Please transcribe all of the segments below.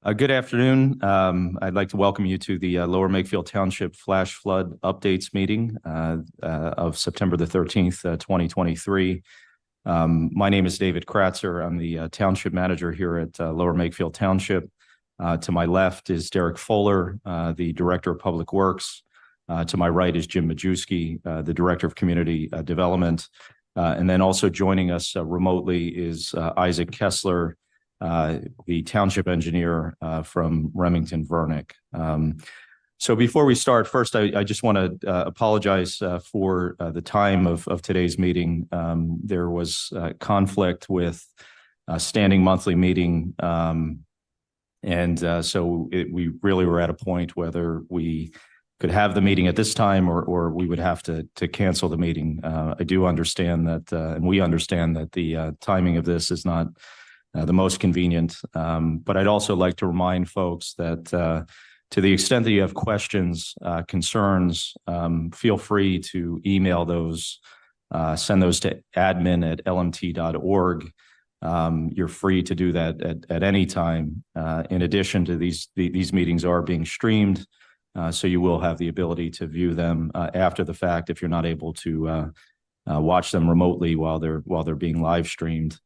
Good afternoon. I'd like to welcome you to the Lower Makefield Township Flash Flood Updates meeting of September the 13th, 2023. My name is David Kratzer. I'm the Township Manager here at Lower Makefield Township. To my left is Derek Fuller, the Director of Public Works. To my right is Jim Majewski, the Director of Community Development. And then also joining us remotely is Isaac Kessler, the township engineer from Remington Vernick. So before we start, first, I just want to apologize for the time of today's meeting. There was conflict with a standing monthly meeting. So we really were at a point whether we could have the meeting at this time or we would have to cancel the meeting. I do understand that, and we understand that the timing of this is not the most convenient. But I'd also like to remind folks that to the extent that you have questions, concerns, feel free to email those, send those to admin@lmt.org. You're free to do that at any time. In addition to these meetings are being streamed, so you will have the ability to view them after the fact if you're not able to watch them remotely while they're being live streamed.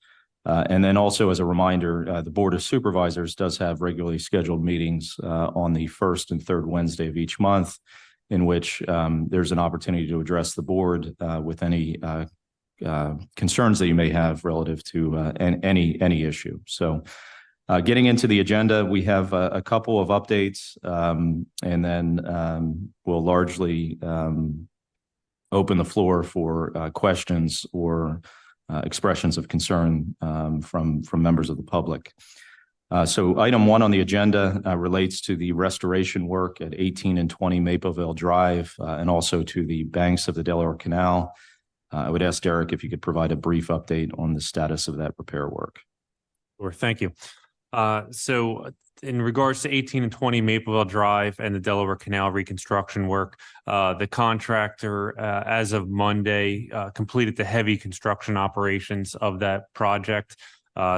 And then also as a reminder, the Board of Supervisors does have regularly scheduled meetings on the first and third Wednesday of each month, in which there's an opportunity to address the board with any concerns that you may have relative to any issue. So getting into the agenda, we have a couple of updates, and then we'll largely open the floor for questions or expressions of concern from members of the public. So item one on the agenda relates to the restoration work at 18 and 20 Mapleville Drive and also to the banks of the Delaware Canal. I would ask Derek if you could provide a brief update on the status of that repair work. Sure, thank you. So in regards to 18 and 20 Mapleville Drive and the Delaware Canal reconstruction work, the contractor, as of Monday, completed the heavy construction operations of that project.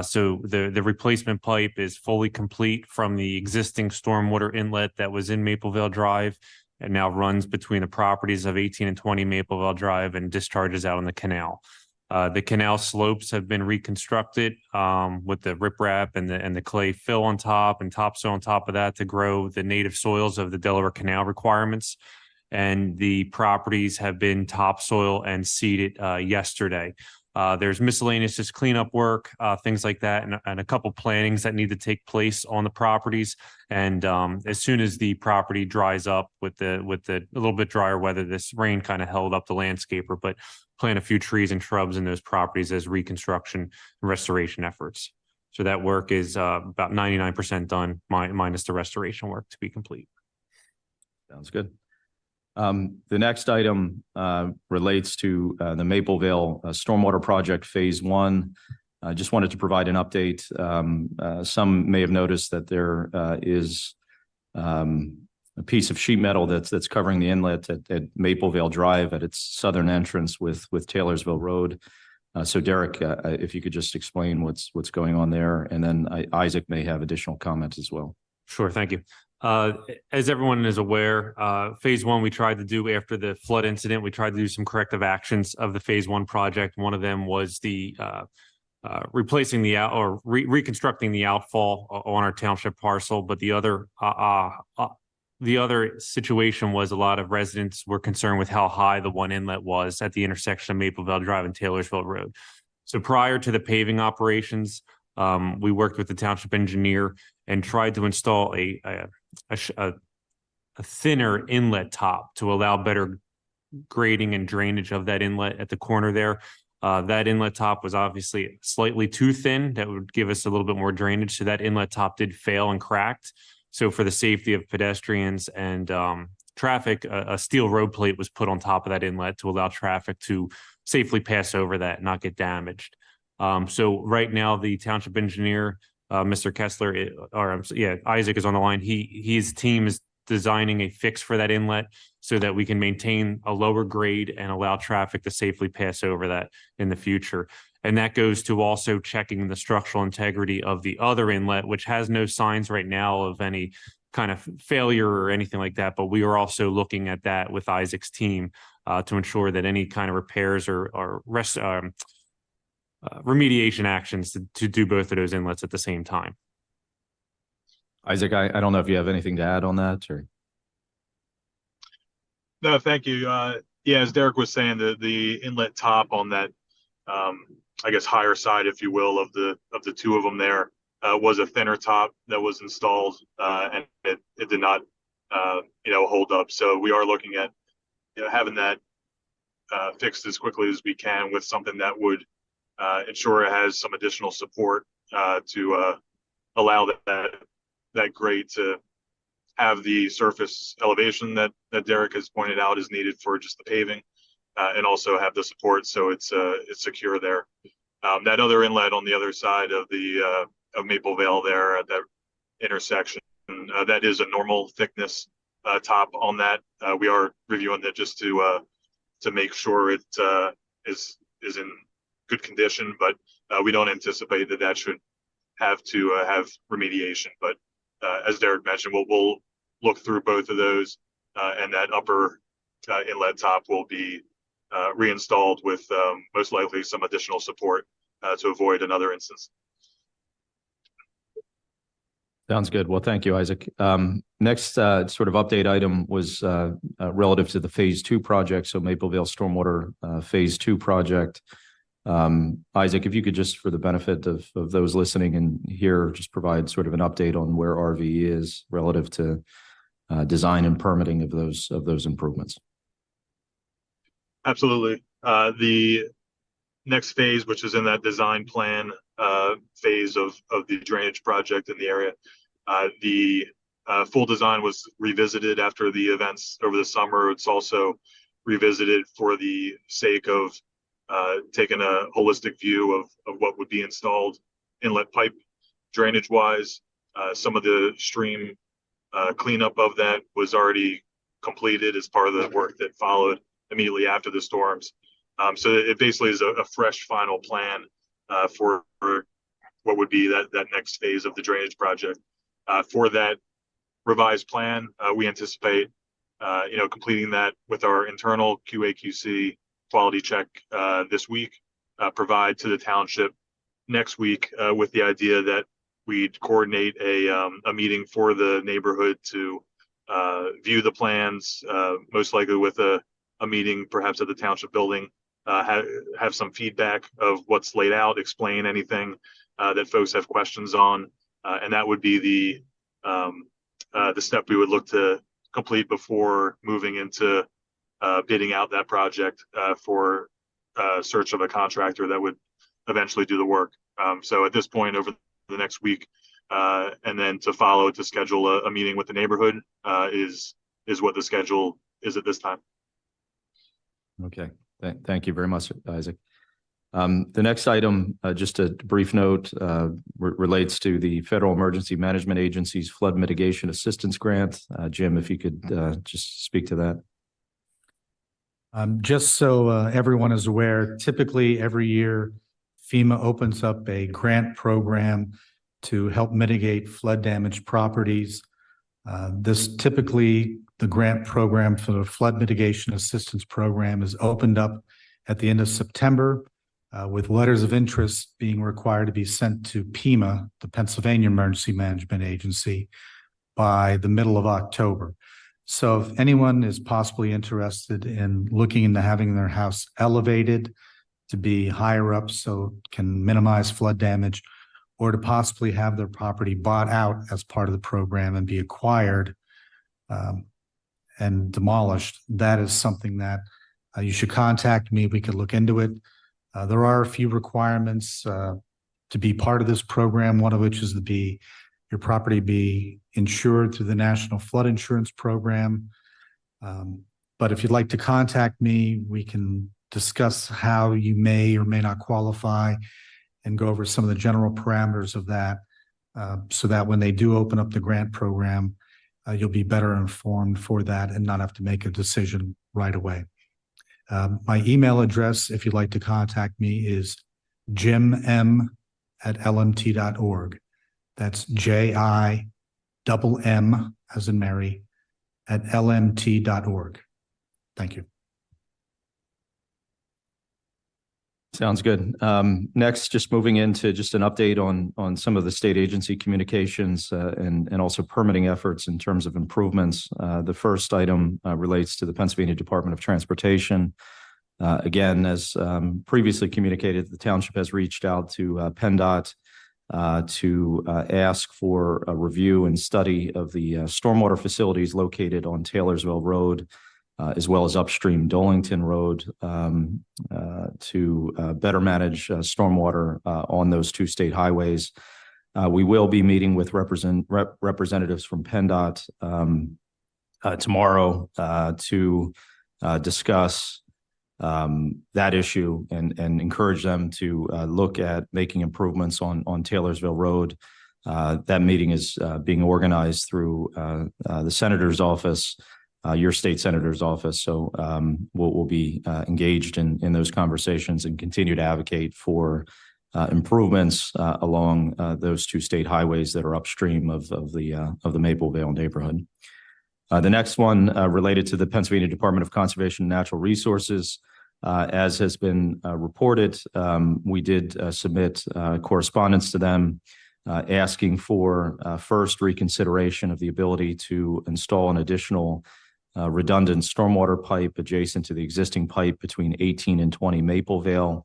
So the replacement pipe is fully complete from the existing stormwater inlet that was in Mapleville Drive and now runs between the properties of 18 and 20 Mapleville Drive and discharges out on the canal. The canal slopes have been reconstructed with the riprap and the clay fill on top and topsoil on top of that to grow the native soils of the Delaware Canal requirements. And the properties have been topsoil and seeded yesterday. There's miscellaneous just cleanup work, things like that, and a couple plantings that need to take place on the properties. And as soon as the property dries up with the a little bit drier weather, this rain kind of held up the landscaper, but plant a few trees and shrubs in those properties as reconstruction and restoration efforts. So that work is about 99% done, minus the restoration work to be complete. Sounds good. The next item relates to the Mapleville Stormwater Project Phase 1. I just wanted to provide an update. Some may have noticed that there is a piece of sheet metal that's covering the inlet at Mapleville Drive at its southern entrance with Taylorsville Road. So Derek, if you could just explain what's going on there, and then Isaac may have additional comments as well. Sure, thank you. As everyone is aware, Phase 1 we tried to do after the flood incident. We tried to do some corrective actions of the Phase 1 project. One of them was the replacing the reconstructing the outfall on our township parcel, but the other situation was a lot of residents were concerned with how high the one inlet was at the intersection of Mapleville Drive and Taylorsville Road. So prior to the paving operations, we worked with the township engineer and tried to install a thinner inlet top to allow better grading and drainage of that inlet at the corner there. That inlet top was obviously slightly too thin. That would give us a little bit more drainage. So that inlet top did fail and cracked. So for the safety of pedestrians and traffic, a steel road plate was put on top of that inlet to allow traffic to safely pass over that and not get damaged. So right now, the township engineer, Mr. Kessler, Isaac is on the line. His team is designing a fix for that inlet. so that we can maintain a lower grade and allow traffic to safely pass over that in the future. And that goes to also checking the structural integrity of the other inlet, which has no signs right now of any kind of failure or anything like that. But we are also looking at that with Isaac's team to ensure that any kind of repairs or remediation actions to do both of those inlets at the same time. Isaac, I don't know if you have anything to add on that, or. No, thank you. Yeah, as Derek was saying, the inlet top on that, I guess, higher side, if you will, of the two of them there was a thinner top that was installed, and it did not, hold up. So we are looking at, having that fixed as quickly as we can with something that would ensure it has some additional support to allow that grade to have the surface elevation that Derek has pointed out is needed for just the paving, and also have the support so it's secure there. That other inlet on the other side of the of Maple Vale there at that intersection, that is a normal thickness top on that. We are reviewing that just to make sure it is in good condition, but we don't anticipate that should have to have remediation. But as Derek mentioned, we'll look through both of those, and that upper inlet top will be reinstalled with most likely some additional support to avoid another instance. Sounds good. Well, thank you, Isaac. Next sort of update item was relative to the Phase 2 project, so Mapleville Stormwater Phase 2 project. Isaac, if you could just, for the benefit of those listening and here, just provide sort of an update on where RV is relative to design and permitting of those improvements. Absolutely. The next phase, which is in that design plan phase of the drainage project in the area, the full design was revisited after the events over the summer. It's also revisited for the sake of taking a holistic view of what would be installed inlet pipe drainage wise. Some of the stream cleanup of that was already completed as part of the work that followed immediately after the storms. So it basically is a fresh final plan for what would be that next phase of the drainage project. For that revised plan, we anticipate completing that with our internal QA/QC quality check this week, provide to the township next week with the idea that we'd coordinate a meeting for the neighborhood to view the plans, most likely with a meeting perhaps at the township building, have some feedback of what's laid out, explain anything that folks have questions on, and that would be the step we would look to complete before moving into bidding out that project for search of a contractor that would eventually do the work. So at this point, over the next week, and then to follow to schedule a meeting with the neighborhood is what the schedule is at this time. Okay, thank you very much, Isaac. The next item, just a brief note, relates to the Federal Emergency Management Agency's Flood Mitigation Assistance Grant. Jim, if you could just speak to that. Just so everyone is aware, typically every year FEMA opens up a grant program to help mitigate flood damaged properties. The grant program for the Flood Mitigation Assistance Program is opened up at the end of September, with letters of interest being required to be sent to PEMA, the Pennsylvania Emergency Management Agency, by the middle of October. So if anyone is possibly interested in looking into having their house elevated to be higher up so it can minimize flood damage, or to possibly have their property bought out as part of the program and be acquired and demolished, that is something that you should contact me. We could look into it. There are a few requirements to be part of this program, one of which is to your property be insured through the National Flood Insurance Program. But if you'd like to contact me, we can discuss how you may or may not qualify and go over some of the general parameters of that, so that when they do open up the grant program, you'll be better informed for that and not have to make a decision right away. My email address, if you'd like to contact me, is jimm@lmt.org. That's JIMM, as in Mary, at lmt.org. Thank you. Sounds good. Next, just moving into just an update on some of the state agency communications and also permitting efforts in terms of improvements. The first item relates to the Pennsylvania Department of Transportation. Again, as previously communicated, the township has reached out to PennDOT to ask for a review and study of the stormwater facilities located on Taylorsville Road, as well as upstream Dolington Road, to better manage stormwater on those two state highways. We will be meeting with representatives from PennDOT tomorrow to discuss that issue and encourage them to look at making improvements on Taylorsville Road. That meeting is being organized through the senator's office, your state senator's office. So we'll be engaged in those conversations and continue to advocate for improvements along those two state highways that are upstream of the Maplevale neighborhood. The next one related to the Pennsylvania Department of Conservation and Natural Resources. As has been reported, we did submit correspondence to them asking for first reconsideration of the ability to install an additional redundant stormwater pipe adjacent to the existing pipe between 18 and 20 Maplevale.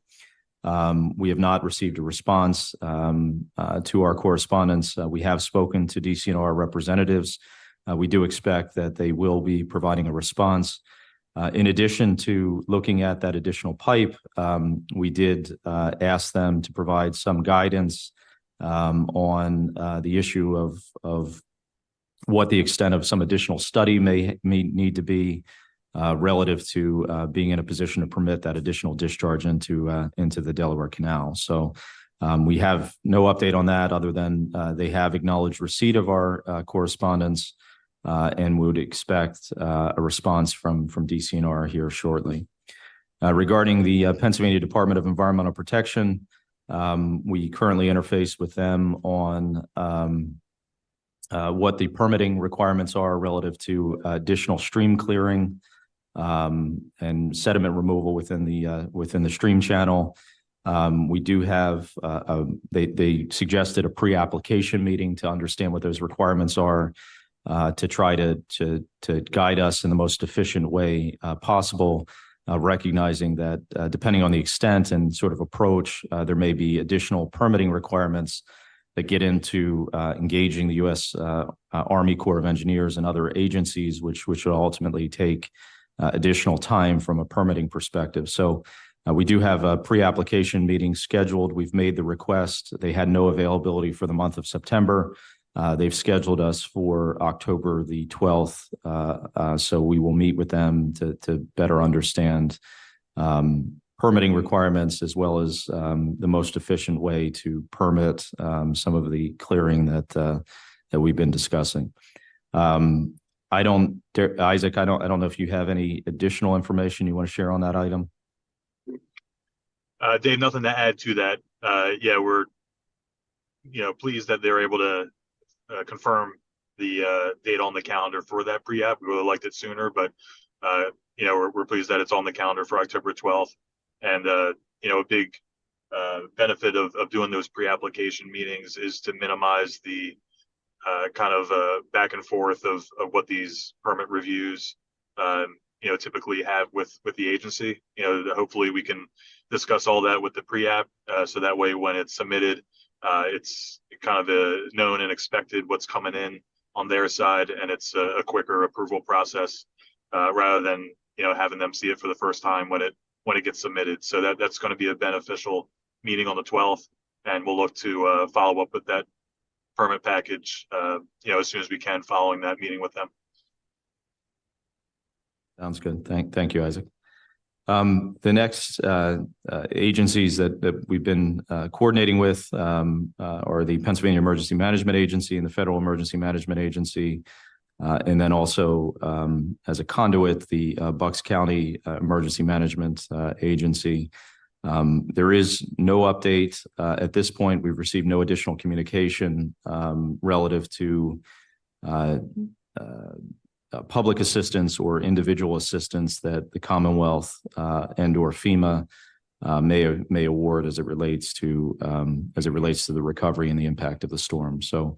We have not received a response to our correspondence. We have spoken to DCNR representatives. We do expect that they will be providing a response. In addition to looking at that additional pipe, we did ask them to provide some guidance on the issue of what the extent of some additional study may need to be relative to being in a position to permit that additional discharge into the Delaware Canal. So we have no update on that other than they have acknowledged receipt of our correspondence and would expect a response from DCNR here shortly. Regarding the Pennsylvania Department of Environmental Protection, we currently interface with them on what the permitting requirements are relative to additional stream clearing and sediment removal within the stream channel. We do have they suggested a pre-application meeting to understand what those requirements are, to try to guide us in the most efficient way possible, recognizing that depending on the extent and sort of approach, there may be additional permitting requirements that get into engaging the U.S. Army Corps of Engineers and other agencies, which will ultimately take additional time from a permitting perspective. So we do have a pre-application meeting scheduled. We've made the request. They had no availability for the month of September. They've scheduled us for October the 12th. So we will meet with them to better understand permitting requirements as well as the most efficient way to permit some of the clearing that we've been discussing. Isaac, I don't know if you have any additional information you want to share on that item. Dave, nothing to add to that. Yeah, we're pleased that they're able to confirm the date on the calendar for that pre-app. We would have liked it sooner, but we're pleased that it's on the calendar for October 12th. And a big benefit of doing those pre-application meetings is to minimize the kind of back and forth of what these permit reviews typically have with the agency. Hopefully we can discuss all that with the pre-app, so that way when it's submitted, it's kind of known and expected what's coming in on their side, and it's a quicker approval process rather than having them see it for the first time when it gets submitted. So that's going to be a beneficial meeting on the 12th, and we'll look to follow up with that permit package as soon as we can following that meeting with them. Sounds good. Thank you, Isaac. The next agencies that we've been coordinating with are the Pennsylvania Emergency Management Agency and the Federal Emergency Management Agency. And then also as a conduit, the Bucks County Emergency Management Agency. There is no update at this point. We've received no additional communication relative to public assistance or individual assistance that the Commonwealth and or FEMA may award as it relates to the recovery and the impact of the storm. So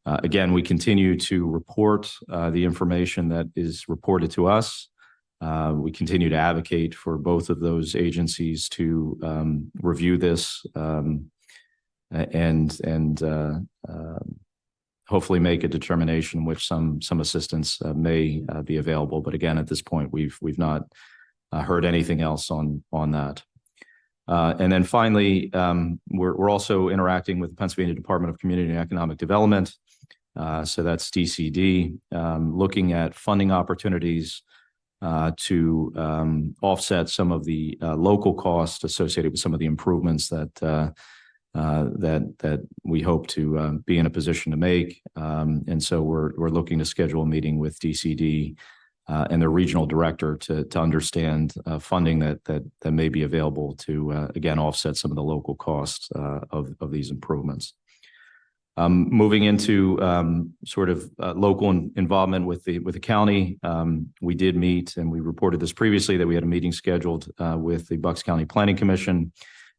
again, we continue to report the information that is reported to us. We continue to advocate for both of those agencies to review this and hopefully make a determination in which some assistance may be available. But again, at this point, we've not heard anything else on that. And then finally, we're also interacting with the Pennsylvania Department of Community and Economic Development. So that's DCD, looking at funding opportunities to offset some of the local costs associated with some of the improvements that we hope to be in a position to make. And so we're looking to schedule a meeting with DCD and their regional director to understand funding that may be available to again offset some of the local costs of these improvements. Moving into sort of local involvement with the county, we did meet, and we reported this previously, that we had a meeting scheduled with the Bucks County Planning Commission.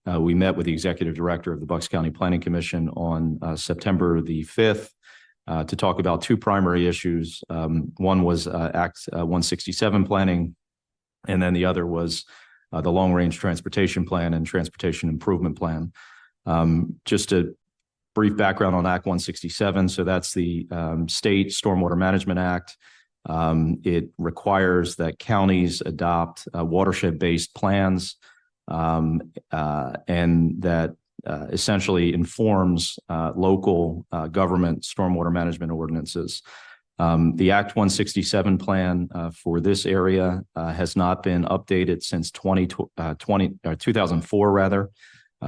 We met with the executive director of the Bucks County Planning Commission on September the 5th to talk about two primary issues. One was Act 167 planning, and then the other was the long-range transportation plan and transportation improvement plan. Just a brief background on Act 167. So that's the State Stormwater Management Act. It requires that counties adopt watershed-based plans, and that essentially informs local government stormwater management ordinances. The Act 167 plan for this area has not been updated since 2004 rather.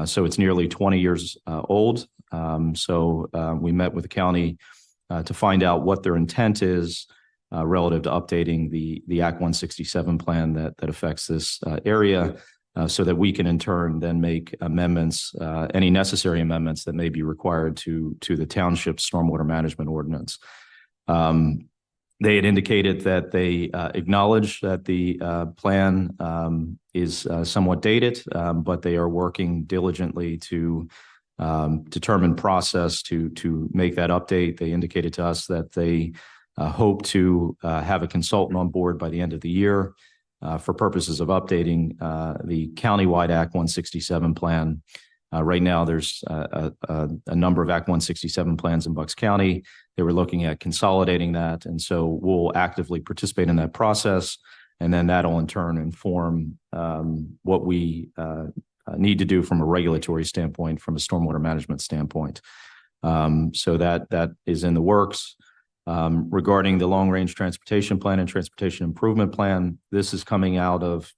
So it's nearly 20 years old. So we met with the county to find out what their intent is relative to updating the Act 167 plan that affects this area, so that we can in turn then make amendments, any necessary amendments that may be required to the township stormwater management ordinance. They had indicated that they acknowledge that the plan is somewhat dated, but they are working diligently to determine process to make that update. They indicated to us that they hope to have a consultant on board by the end of the year for purposes of updating the countywide Act 167 plan. Right now, there's a number of Act 167 plans in Bucks County. They were looking at consolidating that, and so we'll actively participate in that process, and then that'll in turn inform what we need to do from a regulatory standpoint, from a stormwater management standpoint. So that is in the works. Regarding the long-range transportation plan and transportation improvement plan, this is coming out of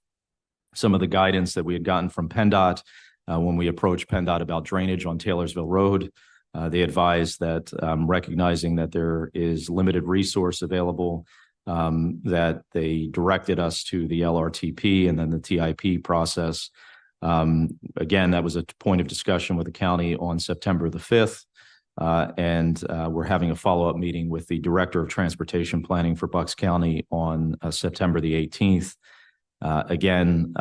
some of the guidance that we had gotten from PennDOT when we approached PennDOT about drainage on Taylorsville Road. They advised that recognizing that there is limited resource available, that they directed us to the LRTP and then the TIP process. Again, that was a point of discussion with the county on September the 5th. And we're having a follow-up meeting with the Director of Transportation Planning for Bucks County on September the 18th. Again,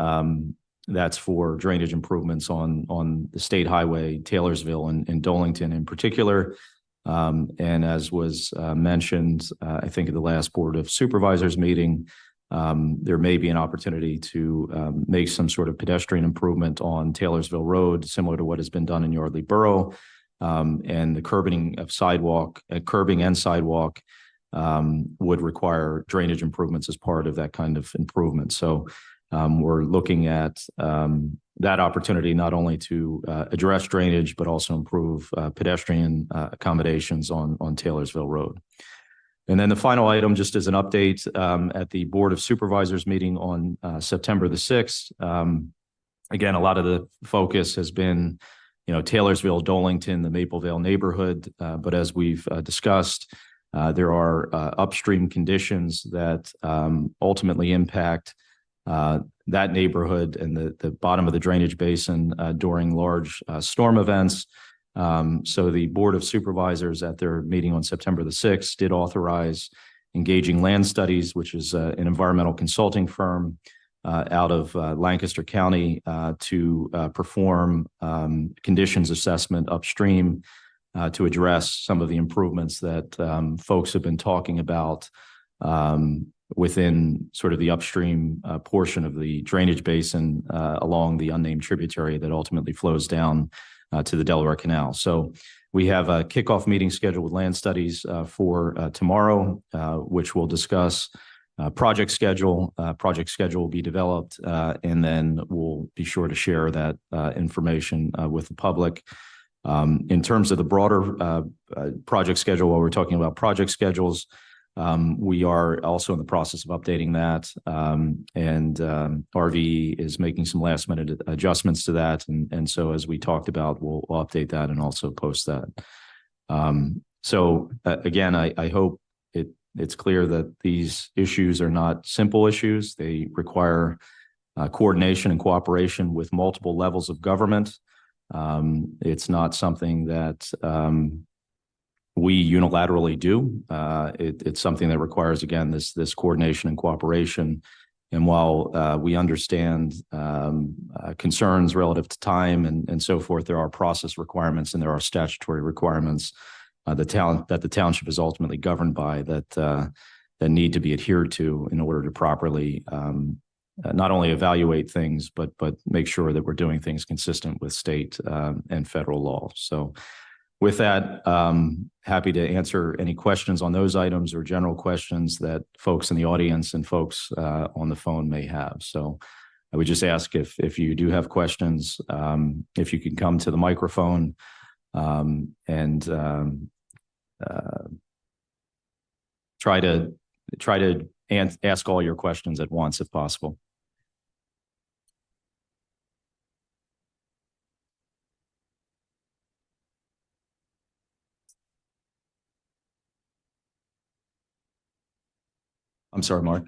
that's for drainage improvements on the state highway, Taylorsville and Dolington in particular. And as was mentioned, I think at the last Board of Supervisors meeting, there may be an opportunity to make some sort of pedestrian improvement on Taylorsville Road, similar to what has been done in Yardley Borough. And the curbing and sidewalk would require drainage improvements as part of that kind of improvement. So we're looking at that opportunity not only to address drainage, but also improve pedestrian accommodations on Taylorsville Road. And then the final item, just as an update, at the Board of Supervisors meeting on September the 6th, again, a lot of the focus has been, Taylorsville, Dolington, the Maplevale neighborhood. But as we've discussed, There are upstream conditions that ultimately impact that neighborhood and the bottom of the drainage basin during large storm events. So the Board of Supervisors at their meeting on September the 6th did authorize engaging Land Studies, which is an environmental consulting firm out of Lancaster County to perform conditions assessment upstream to address some of the improvements that folks have been talking about within sort of the upstream portion of the drainage basin along the unnamed tributary that ultimately flows down to the Delaware Canal. So we have a kickoff meeting scheduled with Land Studies for tomorrow, which will discuss project schedule. Project schedule will be developed, and then we'll be sure to share that information with the public. In terms of the broader project schedule, while we're talking about project schedules, we are also in the process of updating that, and RV is making some last minute adjustments to that. And so as we talked about, we'll update that and also post that. So again, I hope it's clear that these issues are not simple issues. They require coordination and cooperation with multiple levels of government. It's not something that we unilaterally do. It's something that requires, again, this coordination and cooperation. And while we understand concerns relative to time and so forth, there are process requirements and there are statutory requirements that the township is ultimately governed by that need to be adhered to in order to properly not only evaluate things, but make sure that we're doing things consistent with state and federal law. So with that, happy to answer any questions on those items or general questions that folks in the audience and folks on the phone may have. So I would just ask if you do have questions, if you can come to the microphone and try to ask all your questions at once if possible. I'm sorry, Mark.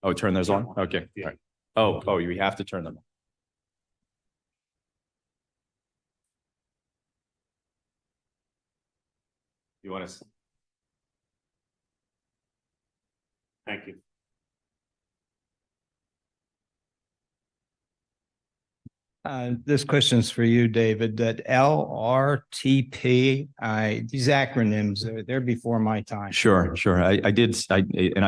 Oh, turn those on? Okay. Yeah. All right. Oh, you have to turn them on. You want to? Thank you. This question is for you, David. That LRTP, these acronyms, they're before my time. Sure. I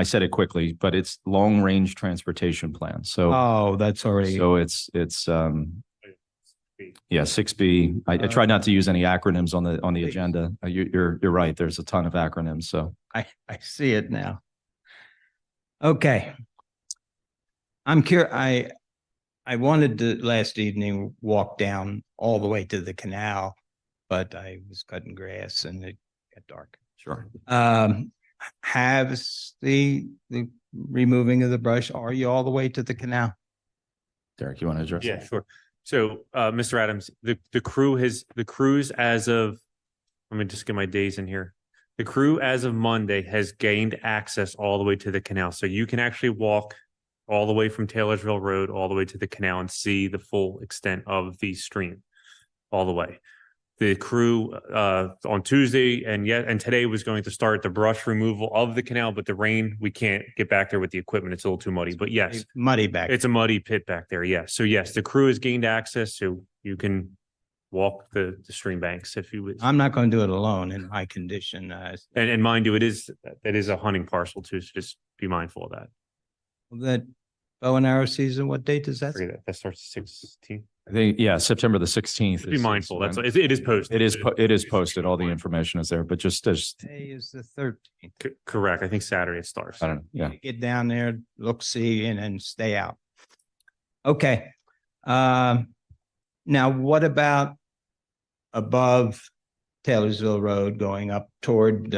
said it quickly, but it's long range transportation plan. So, That's already. so it's 6B. I try not to use any acronyms on the agenda. You're right. There's a ton of acronyms. So I see it now. Okay. I'm curious. I wanted to last evening walk down all the way to the canal, but I was cutting grass and it got dark. sure. Has the removing of the brush, are you all the way to the canal? Derek, you want to address? Yeah, sure. So, Mr. Adams, the crews as of, let me just get my days in here. The crew as of Monday has gained access all the way to the canal. So you can actually walk all the way from Taylorsville Road, all the way to the canal and see the full extent of the stream all the way. The crew on Tuesday and today was going to start the brush removal of the canal, but the rain, we can't get back there with the equipment. It's a little too muddy, but yes. Muddy back. It's a muddy pit back there. Yes. So yes, the crew has gained access, so you can walk the stream banks if you would. I'm not going to do it alone in my condition. And mind you, it is a hunting parcel too, so just be mindful of that. That bow and arrow season, what date does that? Forget that. That starts 16th. I think, September the 16th. Be mindful. That's it is posted. It is posted. All the information is there, but just as Today is the 13th. Correct. I think Saturday it starts. I don't know. Yeah. Get down there, look, see, and then stay out. Okay. Now, what about above Taylorsville Road going up toward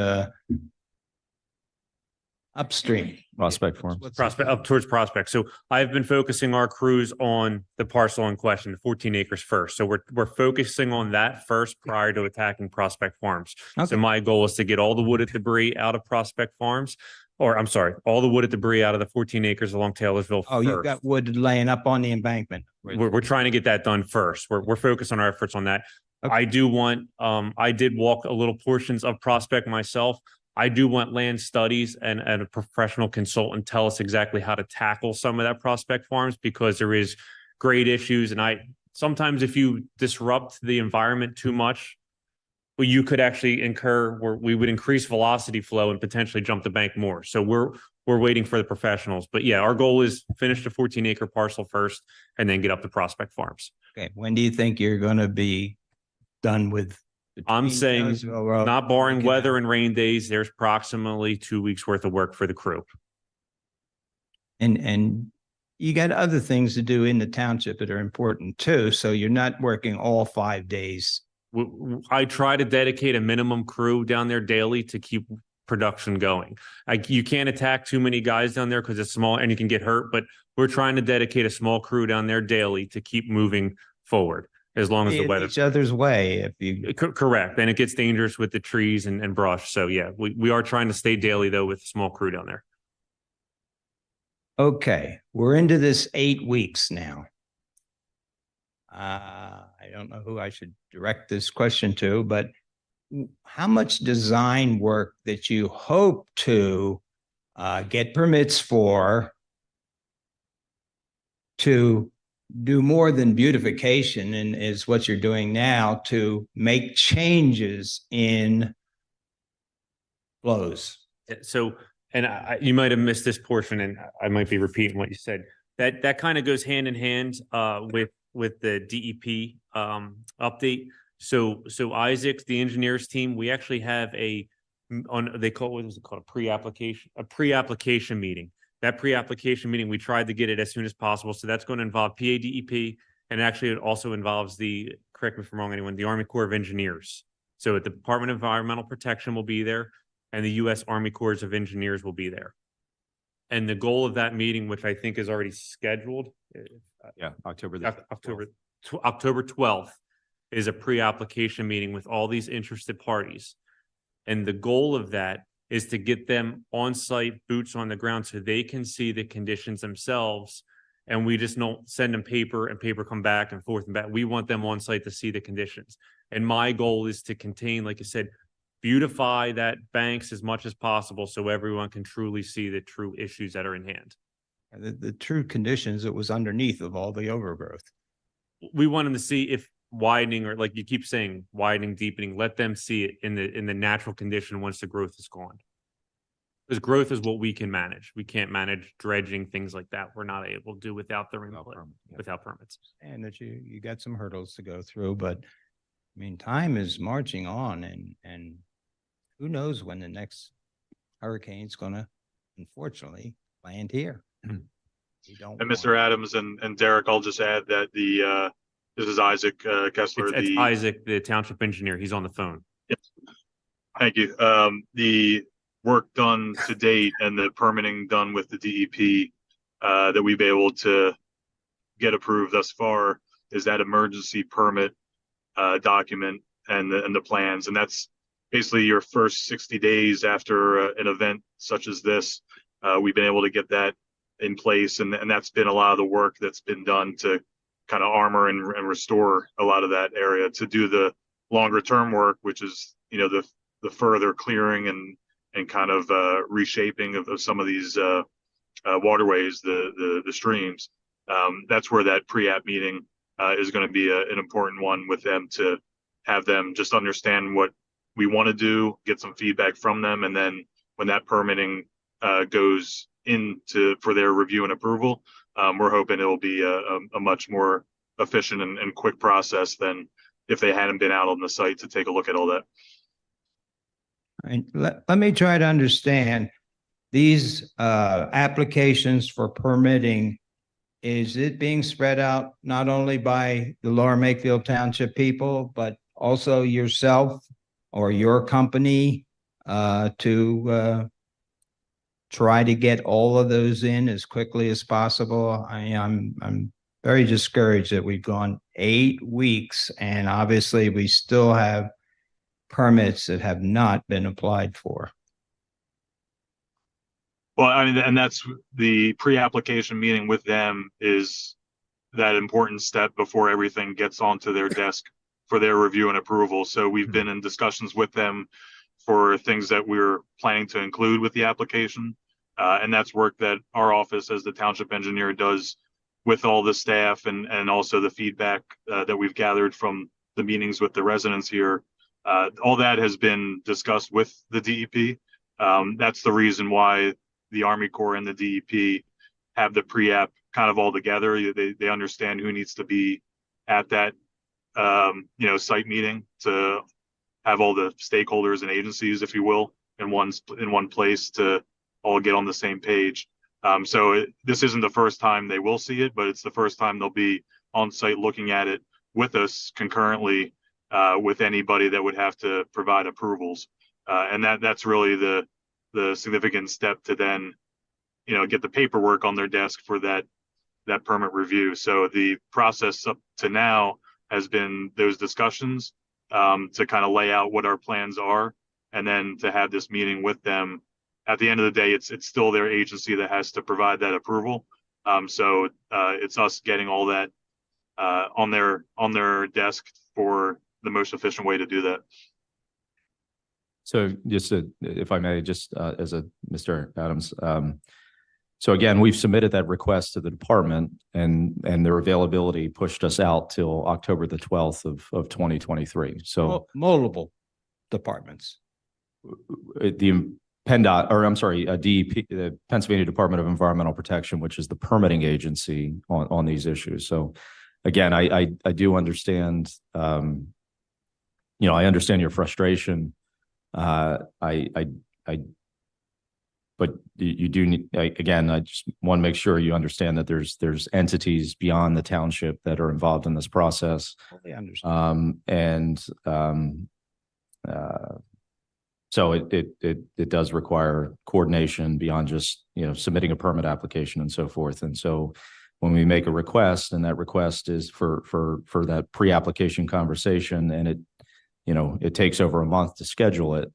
upstream. Prospect Farms. What's- Prospect, up towards Prospect. So I've been focusing our crews on the parcel in question, the 14 acres first. So we're focusing on that first prior to attacking Prospect Farms. Okay. So my goal is to get all the wooded debris out of Prospect Farms, or I'm sorry, all the wooded debris out of the 14 acres along Taylorsville. Oh, you've first. got wood laying up on the embankment. We're trying to get that done first. We're focused on our efforts on that. Okay. I do want, I did walk a little portions of Prospect myself. I do want land studies and a professional consultant tell us exactly how to tackle some of that Prospect Farms, because there is great issues. And sometimes if you disrupt the environment too much, well, you could actually we would increase velocity flow and potentially jump the bank more. So we're waiting for the professionals. But yeah, our goal is finish the 14-acre parcel first and then get up to Prospect Farms. Okay, when do you think you're going to be done with? I'm saying Taylorsville Road not barring and weather Canal? and rain days, there's approximately 2 weeks worth of work for the crew. And you got other things to do in the township that are important too. So you're not working all 5 days. I try to dedicate a minimum crew down there daily to keep production going. You can't attack too many guys down there because it's small and you can get hurt, but we're trying to dedicate a small crew down there daily to keep moving forward as long as the Be weather. each other's way if you. Correct. And it gets dangerous with the trees and brush. So yeah, we are trying to stay daily though with a small crew down there. Okay, we're into this 8 weeks now. I don't know who I should direct this question to, but how much design work that you hope to get permits for to do more than beautification, and is what you're doing now to make changes in flows? So, and you might have missed this portion, and I might be repeating what you said. That kind of goes hand in hand with the DEP update. So Isaac, the engineers team, we actually have they call, what is it called? A pre-application meeting. That pre-application meeting, we tried to get it as soon as possible. So that's going to involve PADEP, and actually it also involves correct me if I'm wrong, anyone, the Army Corps of Engineers. So the Department of Environmental Protection will be there, and the U.S. Army Corps of Engineers will be there. And the goal of that meeting, which I think is already scheduled. Yeah, October 12th is a pre-application meeting with all these interested parties. And the goal of that is to get them on site, boots on the ground, so they can see the conditions themselves. And we just don't send them paper and paper come back and forth and back. We want them on site to see the conditions. And my goal is to contain, like I said, beautify that banks as much as possible so everyone can truly see the true issues that are in hand. The true conditions that was underneath of all the overgrowth. We want them to see if widening, or like you keep saying, widening, deepening, let them see it in the natural condition once the growth is gone. Because growth is what we can manage. We can't manage dredging, things like that. We're not able to do without their input, without permits. And that you got some hurdles to go through, but I mean, time is marching on, and who knows when the next hurricane's gonna, unfortunately, land here. You don't And Mr. Adams and Derek, I'll just add that this is Isaac Kessler. It's Isaac, the township engineer. He's on the phone. Yes. Thank you. The work done to date and the permitting done with the DEP that we've been able to get approved thus far is that emergency permit document and the plans. And that's basically your first 60 days after an event such as this. We've been able to get that in place, and that's been a lot of the work that's been done to kind of armor and restore a lot of that area. To do the longer term work, which is the further clearing and kind of reshaping of some of these waterways, the streams. That's where that pre-app meeting is going to be an important one with them, to have them just understand what we want to do, get some feedback from them, and then when that permitting goes for their review and approval, we're hoping it'll be a much more efficient and quick process than if they hadn't been out on the site to take a look at all that. And let me try to understand these applications for permitting. Is it being spread out not only by the Lower Makefield Township people, but also yourself or your company to try to get all of those in as quickly as possible. I'm very discouraged that we've gone 8 weeks and obviously we still have permits that have not been applied for. Well, I mean, and that's the pre-application meeting with them is that important step before everything gets onto their desk for their review and approval. So we've been in discussions with them for things that we're planning to include with the application. And that's work that our office as the township engineer does with all the staff and also the feedback that we've gathered from the meetings with the residents here. All that has been discussed with the DEP. That's the reason why the Army Corps and the DEP have the pre-app kind of all together. They understand who needs to be at that site meeting to have all the stakeholders and agencies, if you will, in one place to all get on the same page. This isn't the first time they will see it, but it's the first time they'll be on site looking at it with us concurrently with anybody that would have to provide approvals. And that's really the significant step to then, get the paperwork on their desk for that permit review. So the process up to now has been those discussions to kind of lay out what our plans are, and then to have this meeting with them. At the end of the day, it's still their agency that has to provide that approval. So it's us getting all that on their desk for the most efficient way to do that. So just if I may, just as a Mr. Adams, so again, we've submitted that request to the department, and their availability pushed us out till October the 12th of 2023. So multiple departments. The PennDOT, or I'm sorry, DEP, the Pennsylvania Department of Environmental Protection, which is the permitting agency on these issues. So again, I do understand, I understand your frustration. But you do need, again, I just want to make sure you understand that there's entities beyond the township that are involved in this process. Totally understand. So it does require coordination beyond just, submitting a permit application and so forth. And so when we make a request, and that request is for that pre-application conversation, and it takes over a month to schedule it,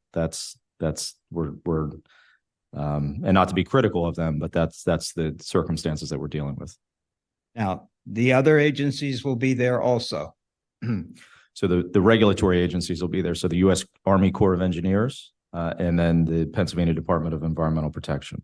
we're and not to be critical of them, but that's the circumstances that we're dealing with. Now, the other agencies will be there also. So the regulatory agencies will be there. So the U.S. Army Corps of Engineers, and then the Pennsylvania Department of Environmental Protection.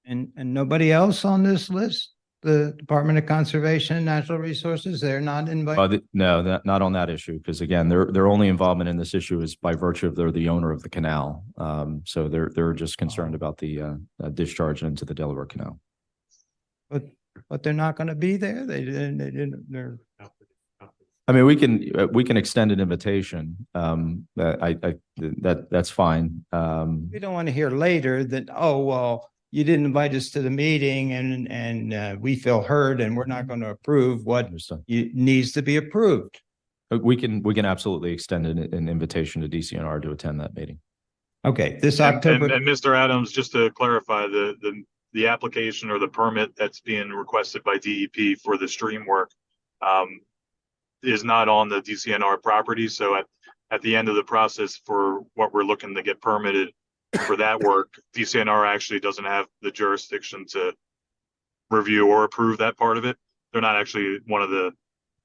And nobody else on this list? The Department of Conservation and Natural Resources, they're not invited? No, not on that issue, because again, their only involvement in this issue is by virtue of they're the owner of the canal. So they're just concerned about the discharge into the Delaware Canal. But they're not going to be there. They didn't. They're. I mean, we can extend an invitation. That's fine. We don't want to hear later that, oh, well, you didn't invite us to the meeting and we feel heard and we're not going to approve what needs to be approved. We can absolutely extend an invitation to DCNR to attend that meeting. Okay, this October. And Mr. Adams, just to clarify, the application or the permit that's being requested by DEP for the stream work is not on the DCNR property. So at the end of the process for what we're looking to get permitted for that work, DCNR actually doesn't have the jurisdiction to review or approve that part of it. They're not actually one of the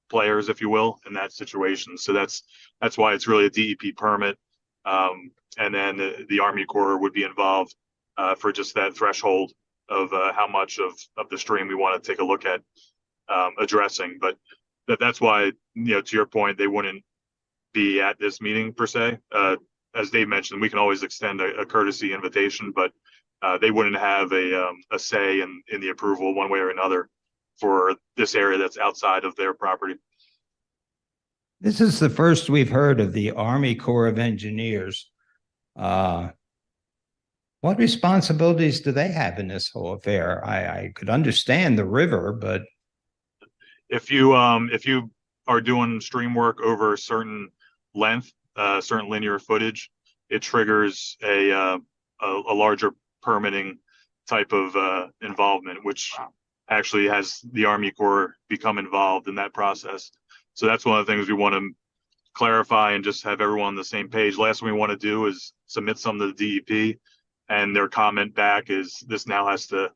players, if you will, in that situation. So that's why it's really a DEP permit. And then the Army Corps would be involved for just that threshold of how much of the stream we want to take a look at addressing. But that's why, to your point, they wouldn't be at this meeting per se. As Dave mentioned, we can always extend a courtesy invitation, but they wouldn't have a say in the approval one way or another for this area that's outside of their property. This is the first we've heard of the Army Corps of Engineers. What responsibilities do they have in this whole affair? I could understand the river, but if you are doing stream work over a certain length, certain linear footage, it triggers a a larger permitting type of involvement, which actually has the Army Corps become involved in that process. So that's one of the things we want to clarify and just have everyone on the same page. Last thing we want to do is submit some to the DEP, and their comment back is this now has to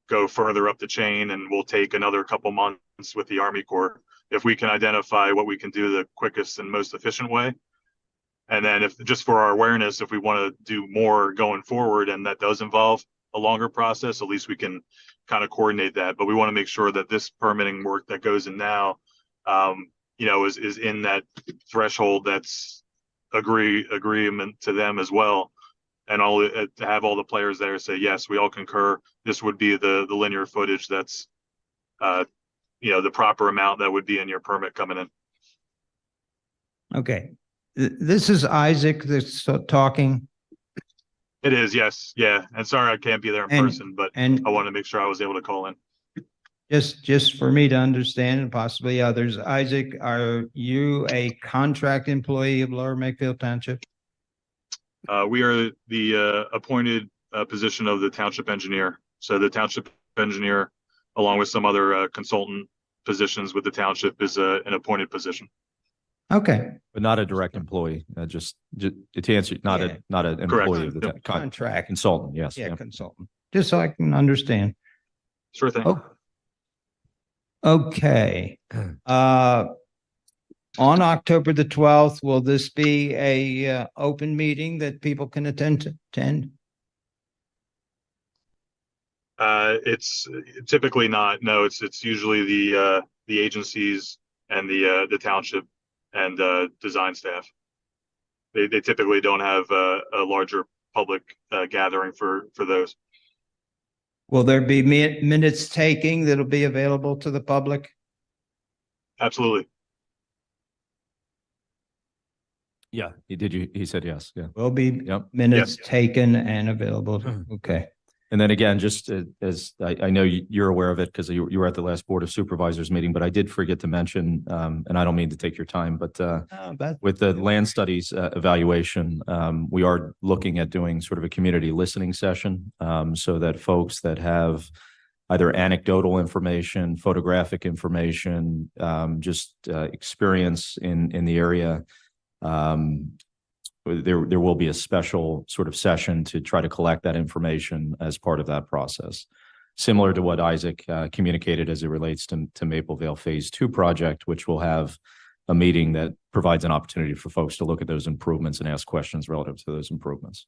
go further up the chain and will take another couple months with the Army Corps. If we can identify what we can do the quickest and most efficient way, and then if just for our awareness, if we want to do more going forward and that does involve a longer process, at least we can kind of coordinate that. But we want to make sure that this permitting work that goes in now, is in that threshold that's agreement to them as well. And all to have all the players there say, yes, we all concur. This would be the linear footage that's, the proper amount that would be in your permit coming in. Okay. This is Isaac that's talking. It is, yes. Yeah. And sorry, I can't be there in person, but I want to make sure I was able to call in. Just for me to understand and possibly others, Isaac, are you a contract employee of Lower Makefield Township? We are the appointed position of the township engineer. So the township engineer, along with some other consultant positions with the township, is an appointed position. Okay. But not a direct employee. Just to answer, not an employee of the contract consultant. Yes. Yeah, consultant. Just so I can understand. Sure thing. Oh. Okay. On October the 12th, will this be a open meeting that people can attend? It's typically not. No, it's usually the agencies and the township and design staff. They typically don't have a larger public gathering for those. Will there be minutes taking that'll be available to the public? Absolutely. Yeah. He said yes. Yeah. Will be minutes taken and available. Okay. And then again, just as I know you're aware of it because you were at the last Board of Supervisors meeting, but I did forget to mention, and I don't mean to take your time, but with the land studies evaluation, we are looking at doing sort of a community listening session so that folks that have either anecdotal information, photographic information, just experience in the area, there will be a special sort of session to try to collect that information as part of that process. Similar to what Isaac communicated as it relates to Maplevale Phase 2 project, which will have a meeting that provides an opportunity for folks to look at those improvements and ask questions relative to those improvements.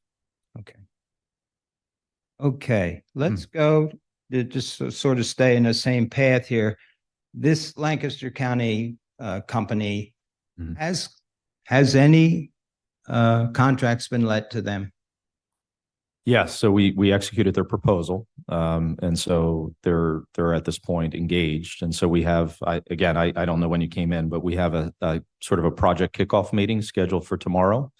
Okay. Let's go to just sort of stay in the same path here. This Lancaster County company has any contracts been let to them? Yes. So we executed their proposal. And so they're at this point engaged. And so we have, I don't know when you came in, but we have a sort of a project kickoff meeting scheduled for tomorrow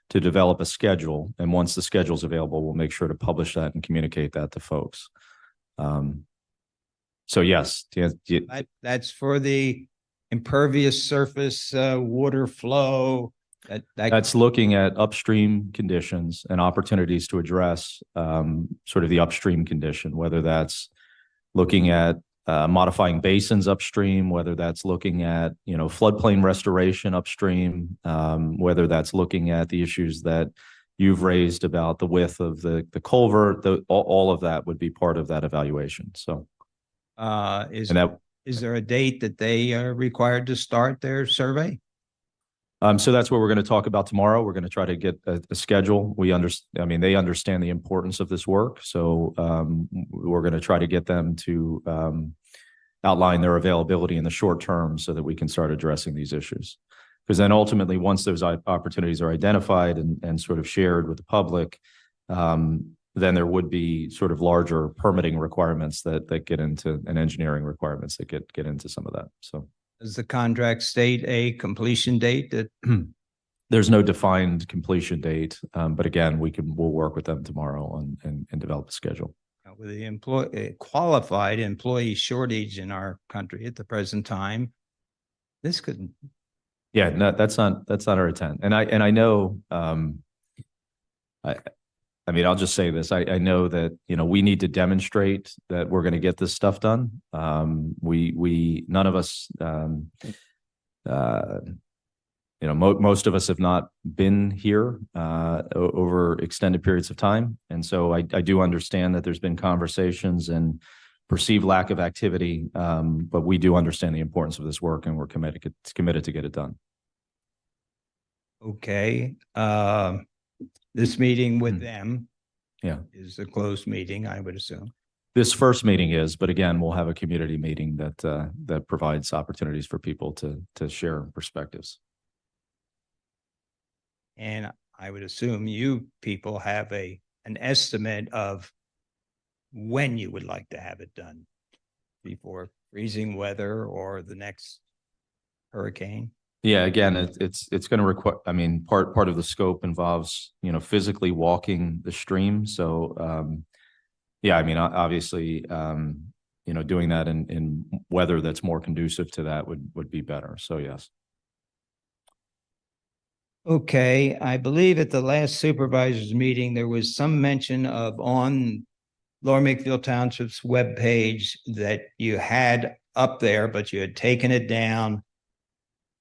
to develop a schedule. And once the schedule is available, we'll make sure to publish that and communicate that to folks. So yes. That's for the impervious surface water flow. That's looking at upstream conditions and opportunities to address sort of the upstream condition, whether that's looking at modifying basins upstream, whether that's looking at, floodplain restoration upstream, whether that's looking at the issues that you've raised about the width of the culvert, all of that would be part of that evaluation. So is there a date that they are required to start their survey? So that's what we're going to talk about tomorrow. We're going to try to get a schedule. They understand the importance of this work. So we're going to try to get them to outline their availability in the short term so that we can start addressing these issues. Because then ultimately, once those opportunities are identified and sort of shared with the public, then there would be sort of larger permitting requirements that get into and engineering requirements that get into some of that. So. Does the contract state a completion date that there's no defined completion date, but again, we'll work with them tomorrow and develop a schedule. With the qualified employee shortage in our country at the present time, this could. Yeah, no, that's not our intent. And I know I mean, I'll just say this. I know that, we need to demonstrate that we're going to get this stuff done. None of us, most of us have not been here over extended periods of time. And so I do understand that there's been conversations and perceived lack of activity, but we do understand the importance of this work, and we're committed to get it done. Okay. This meeting with them Yeah. is a closed meeting, I would assume. This first meeting is, but again, we'll have a community meeting that provides opportunities for people to share perspectives. And I would assume you people have an estimate of when you would like to have it done before freezing weather or the next hurricane. Yeah, again, it's going to require, I mean, part of the scope involves, physically walking the stream. So, yeah, I mean, obviously, doing that in weather that's more conducive to that would be better. So, yes. Okay, I believe at the last supervisors meeting, there was some mention of on Lower Makefield Township's webpage that you had up there, but you had taken it down.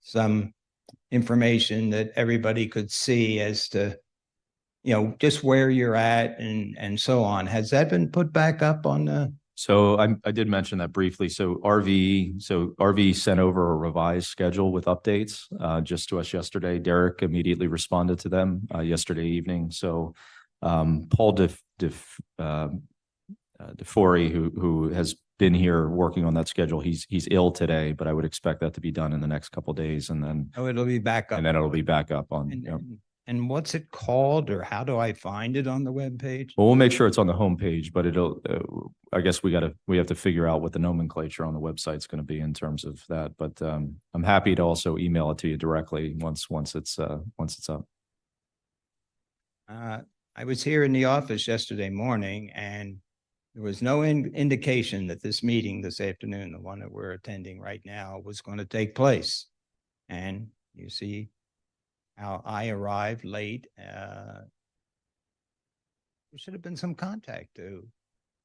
Some information that everybody could see as to, just where you're at and so on. Has that been put back up on the? So I did mention that briefly. So RV sent over a revised schedule with updates just to us yesterday. Derek immediately responded to them yesterday evening. So Paul DeFori, who has been here working on that schedule, he's ill today, but I would expect that to be done in the next couple of days, and then it'll be back up. And then it'll be back up on. And what's it called, or how do I find it on the webpage? Well, we'll make sure it's on the homepage, but it'll. I guess we have to figure out what the nomenclature on the website is going to be in terms of that. But I'm happy to also email it to you directly once it's up. I was here in the office yesterday morning, and there was no indication that this meeting this afternoon, the one that we're attending right now, was going to take place. And you see how I arrived late. There should have been some contact to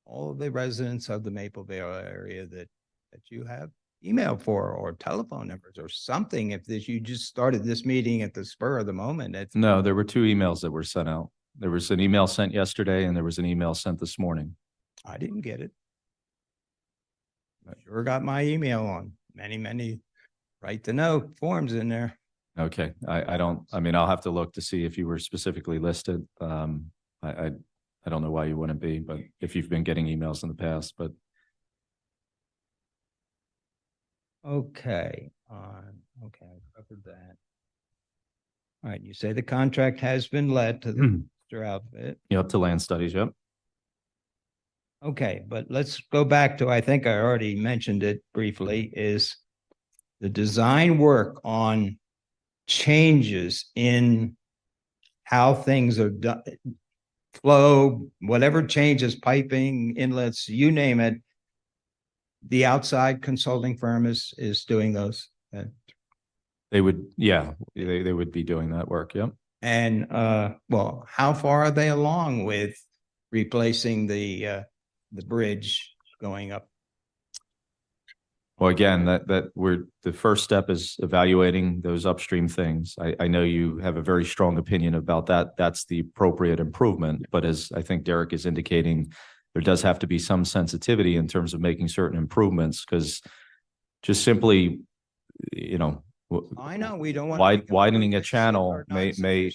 all of the residents of the Mapleville area that you have email for, or telephone numbers or something. If you just started this meeting at the spur of the moment. No, there were two emails that were sent out. There was an email sent yesterday, and there was an email sent this morning. I didn't get it. I sure got my email on many right to know forms in there. Okay. I mean, I'll have to look to see if you were specifically listed. I don't know why you wouldn't be, but if you've been getting emails in the past, but. Okay. Okay. I covered that. All right. You say the contract has been let to the Mr. Outfit. Yep. To land studies. Yep. Okay. But let's go back to, I think I already mentioned it briefly, is the design work on changes in how things are done, flow, whatever changes, piping, inlets, you name it. The outside consulting firm is doing those. They would, yeah, they would be doing that work. Yep. And well, how far are they along with replacing the bridge going up? Well, again, the first step is evaluating those upstream things. I know you have a very strong opinion about that. That's the appropriate improvement. But as I think Derek is indicating, there does have to be some sensitivity in terms of making certain improvements, because just simply, I know we don't want widening a channel may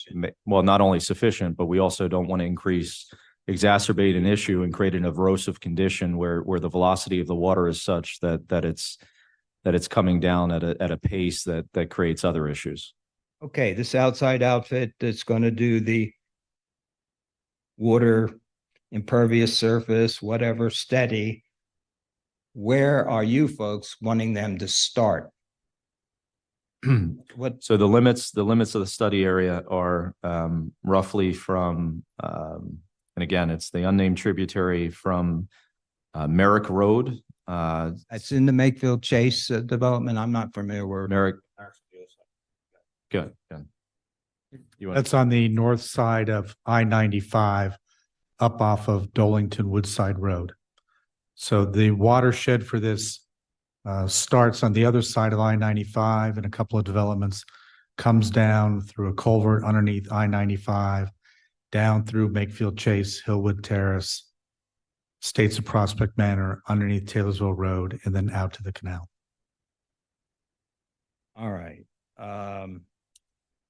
well, not only sufficient, but we also don't want to exacerbate an issue and create an erosive condition where the velocity of the water is such that it's coming down at a pace that creates other issues. Okay, this outside outfit that's going to do the water impervious surface, whatever, steady, where are you folks wanting them to start? So the limits of the study area are roughly from and again, it's the unnamed tributary from Merrick Road. It's in the Makefield Chase development. I'm not familiar with Merrick. Good. That's on the north side of I-95. up off of Dolington Woodside Road. So the watershed for this starts on the other side of I-95 and a couple of developments, comes down through a culvert underneath I-95, down through Makefield Chase, Hillwood Terrace, States of Prospect Manor, underneath Taylorsville Road, and then out to the canal. All right.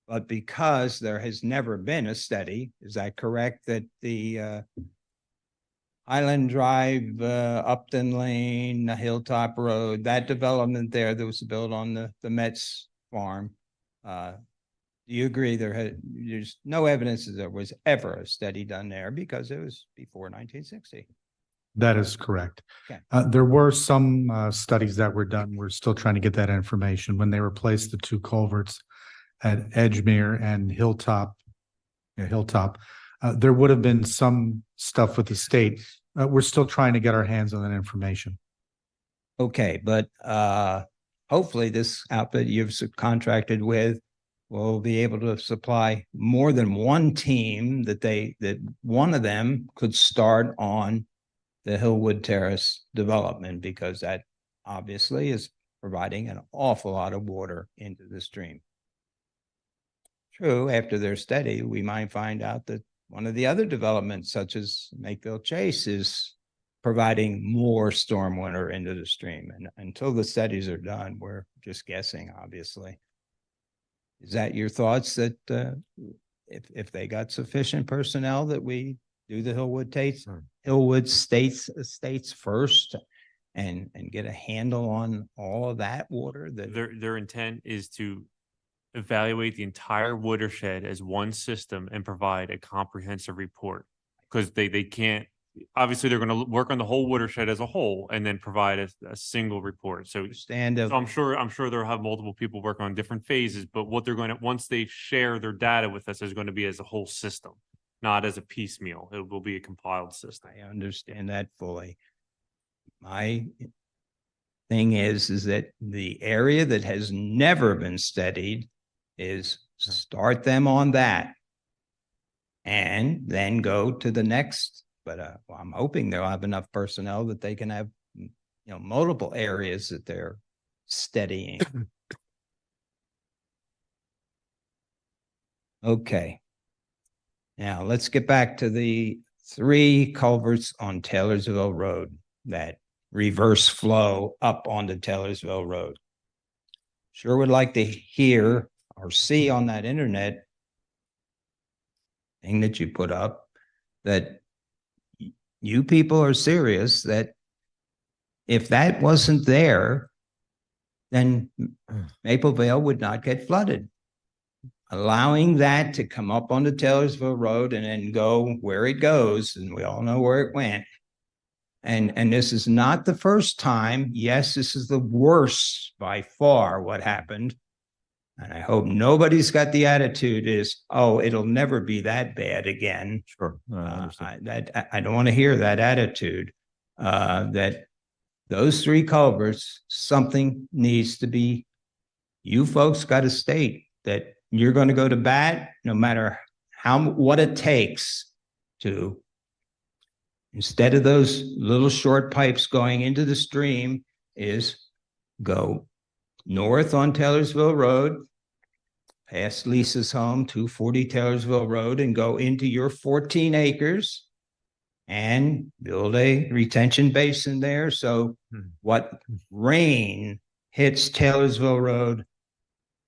But because there has never been a study, is that correct, that the Highland Drive, Upton Lane, the Hilltop Road, that development there that was built on the Mets farm, do you agree there's no evidence that there was ever a study done there because it was before 1960? That is correct. Okay. There were some studies that were done. We're still trying to get that information. When they replaced the two culverts at Edgemere and Hilltop, there would have been some stuff with the state. We're still trying to get our hands on that information. Okay, but hopefully this outfit you've contracted with will be able to supply more than one team that one of them could start on the Hillwood Terrace development, because that obviously is providing an awful lot of water into the stream. True, after their study, we might find out that one of the other developments, such as Makefield Chase, is providing more stormwater into the stream. And until the studies are done, we're just guessing, obviously. Is that your thoughts, that if they got sufficient personnel, that we do the Hillwood Estates first and get a handle on all of that water? That Their intent is to evaluate the entire watershed as one system and provide a comprehensive report, because they can't, obviously they're going to work on the whole watershed as a whole and then provide a single report. So I'm sure they'll have multiple people work on different phases, but what they're going to, once they share their data with us, is going to be as a whole system, not as a piecemeal. It will be a compiled system. I understand that fully. My thing is that the area that has never been studied is start them on that and then go to the next. But I'm hoping they'll have enough personnel that they can have, multiple areas that they're studying. Okay. Now let's get back to the 3 culverts on Taylorsville Road that reverse flow up onto Taylorsville Road. Sure would like to hear or see on that internet thing that you put up that you people are serious, that if that wasn't there, then Mapleville would not get flooded. Allowing that to come up onto Taylorsville Road and then go where it goes, and we all know where it went. And this is not the first time. Yes, this is the worst by far what happened. And I hope nobody's got the attitude is, oh, it'll never be that bad again. Sure. I don't want to hear that attitude. That those 3 culverts, something needs to be, you folks got to state that you're going to go to bat no matter what it takes to, instead of those little short pipes going into the stream, is go north on Taylorsville Road, past Lisa's home, 240 Taylorsville Road, and go into your 14 acres and build a retention basin there. So what rain hits Taylorsville Road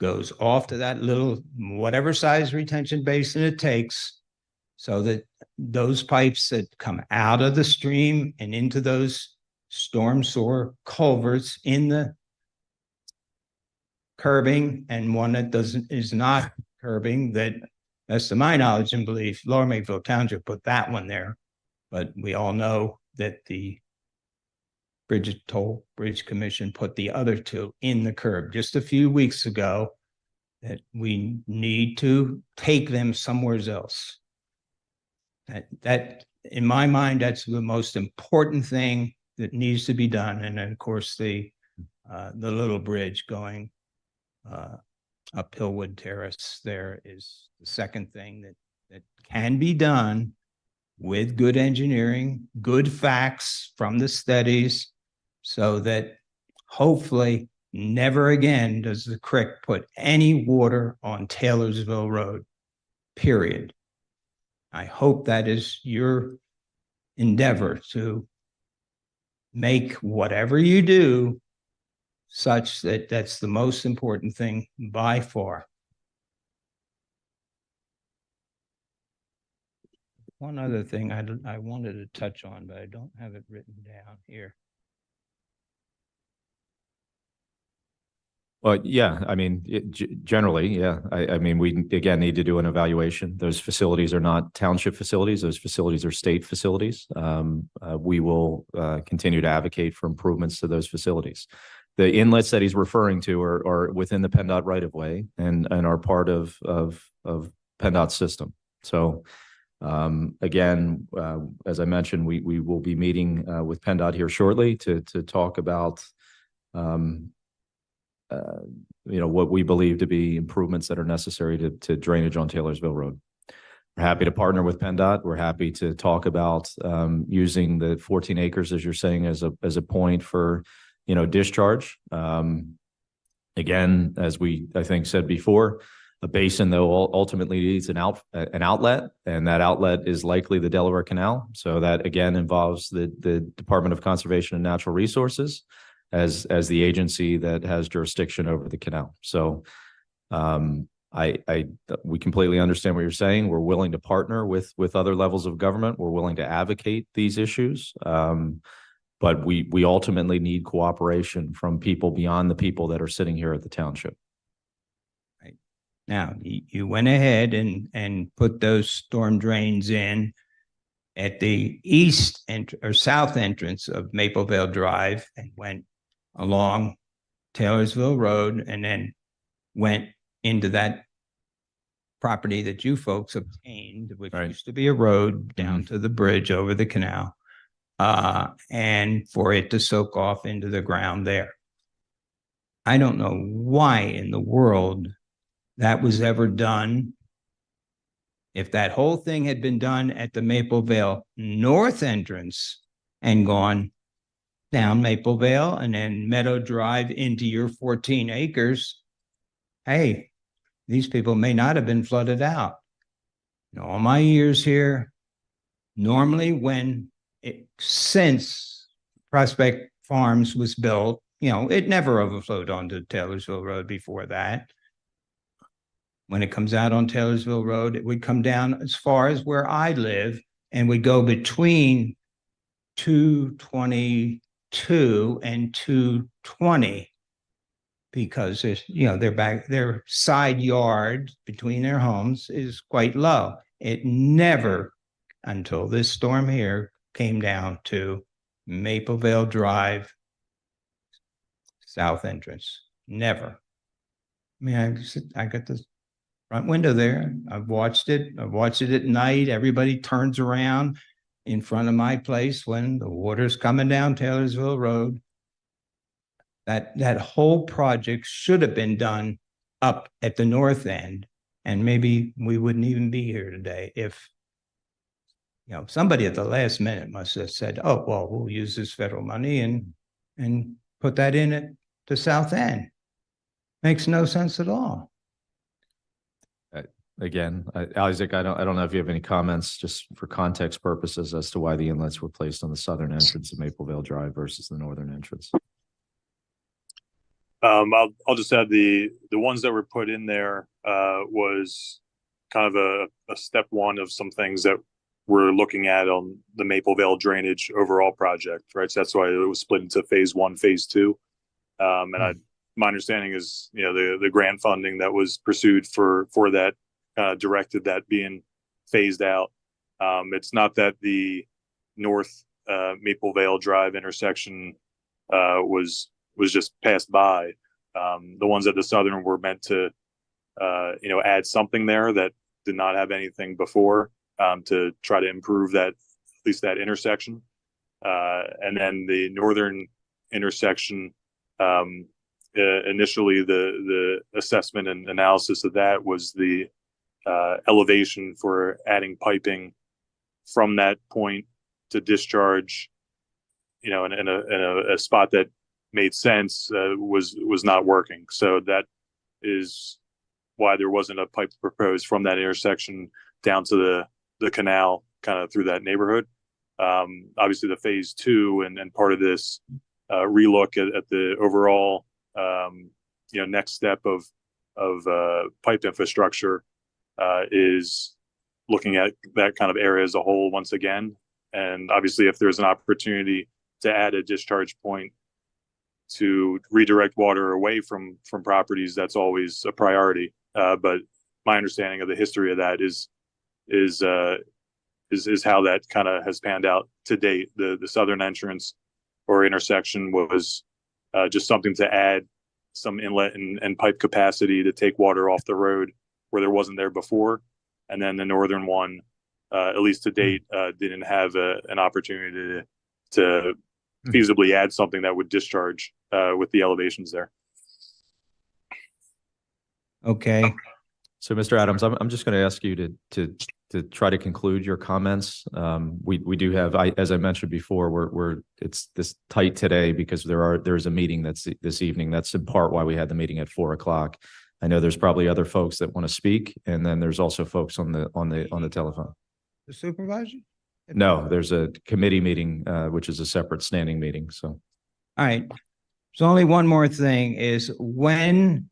goes off to that little, whatever size retention basin it takes, so that those pipes that come out of the stream and into those storm sewer culverts in the curbing, and one that is not curbing, that, that's to my knowledge and belief, Lower Makefield Township put that one there. But we all know that the Toll Bridge Commission put the other 2 in the curb just a few weeks ago, that we need to take them somewhere else. That in my mind, that's the most important thing that needs to be done. And then of course the little bridge going up Hillwood Terrace there is the second thing that can be done with good engineering, good facts from the studies, so that hopefully never again does the creek put any water on Taylorsville Road, period. I hope that is your endeavor to make whatever you do such that that's the most important thing by far. One other thing I wanted to touch on, but I don't have it written down here. Well, yeah, I mean, generally, yeah. I mean, we again need to do an evaluation. Those facilities are not township facilities. Those facilities are state facilities. We will continue to advocate for improvements to those facilities. The inlets that he's referring to are within the PennDOT right of way and are part of PennDOT's system. So again, as I mentioned, we will be meeting with PennDOT here shortly to talk about what we believe to be improvements that are necessary to drainage on Taylorsville Road. We're happy to partner with PennDOT. We're happy to talk about using the 14 acres, as you're saying, as a point for, discharge. Again, as I think said before, a basin though ultimately needs an outlet, and that outlet is likely the Delaware Canal. So that again involves the Department of Conservation and Natural Resources as the agency that has jurisdiction over the canal. So we completely understand what you're saying. We're willing to partner with other levels of government. We're willing to advocate these issues. But we ultimately need cooperation from people beyond the people that are sitting here at the township. Right. Now, you went ahead and put those storm drains in at the east or south entrance of Maplevale Drive and went along Taylorsville Road and then went into that property that you folks obtained, which Right. used to be a road down to the bridge over the canal, and for it to soak off into the ground there. I don't know why in the world that was ever done. If that whole thing had been done at the Maplevale North entrance and gone down Maplevale and then Meadow Drive into your 14 acres, hey, these people may not have been flooded out. All my years here, normally since Prospect Farms was built, it never overflowed onto Taylorsville Road before that. When it comes out on Taylorsville Road, it would come down as far as where I live and would go between 222 and 220 because their side yard between their homes is quite low. It never, until this storm here, came down to Maplevale Drive south entrance. Never. I mean, I got this front window there. I've watched it at night. Everybody turns around in front of my place when the water's coming down Taylorsville Road. That whole project should have been done up at the north end, and maybe we wouldn't even be here today if somebody at the last minute must have said, oh, well, we'll use this federal money and put that in at the south end. Makes no sense at all. Again, Isaac, I don't know if you have any comments just for context purposes as to why the inlets were placed on the southern entrance of Maplevale Drive versus the northern entrance. I'll just add the ones that were put in there was kind of a step one of some things that we're looking at on the Maplevale drainage overall project, right? So that's why it was split into phase one, phase two. My understanding is, the grant funding that was pursued for that directed that being phased out. It's not that the north Maplevale Drive intersection was just passed by. The ones at the southern were meant to, add something there that did not have anything before, to try to improve that, at least that intersection. And then the northern intersection, initially the assessment and analysis of that was the elevation for adding piping from that point to discharge, in a spot that made sense, was not working. So that is why there wasn't a pipe proposed from that intersection down to the canal, kind of through that neighborhood. Obviously the phase 2 and part of this relook at the overall next step of pipe infrastructure is looking at that kind of area as a whole once again. And obviously if there's an opportunity to add a discharge point to redirect water away from properties, that's always a priority. But my understanding of the history of that is how that kind of has panned out to date. The southern entrance or intersection was just something to add some inlet and pipe capacity to take water off the road where there wasn't there before. And then the northern one, at least to date, didn't have an opportunity to feasibly add something that would discharge with the elevations there. Okay. So, Mr. Adams, I'm just going to ask you to try to conclude your comments. We do have, as I mentioned before, it's this tight today because there's a meeting that's this evening. That's in part why we had the meeting at 4 o'clock. I know there's probably other folks that want to speak, and then there's also folks on the telephone. The supervisor? No, there's a committee meeting, which is a separate standing meeting. So, All right. So only one more thing is when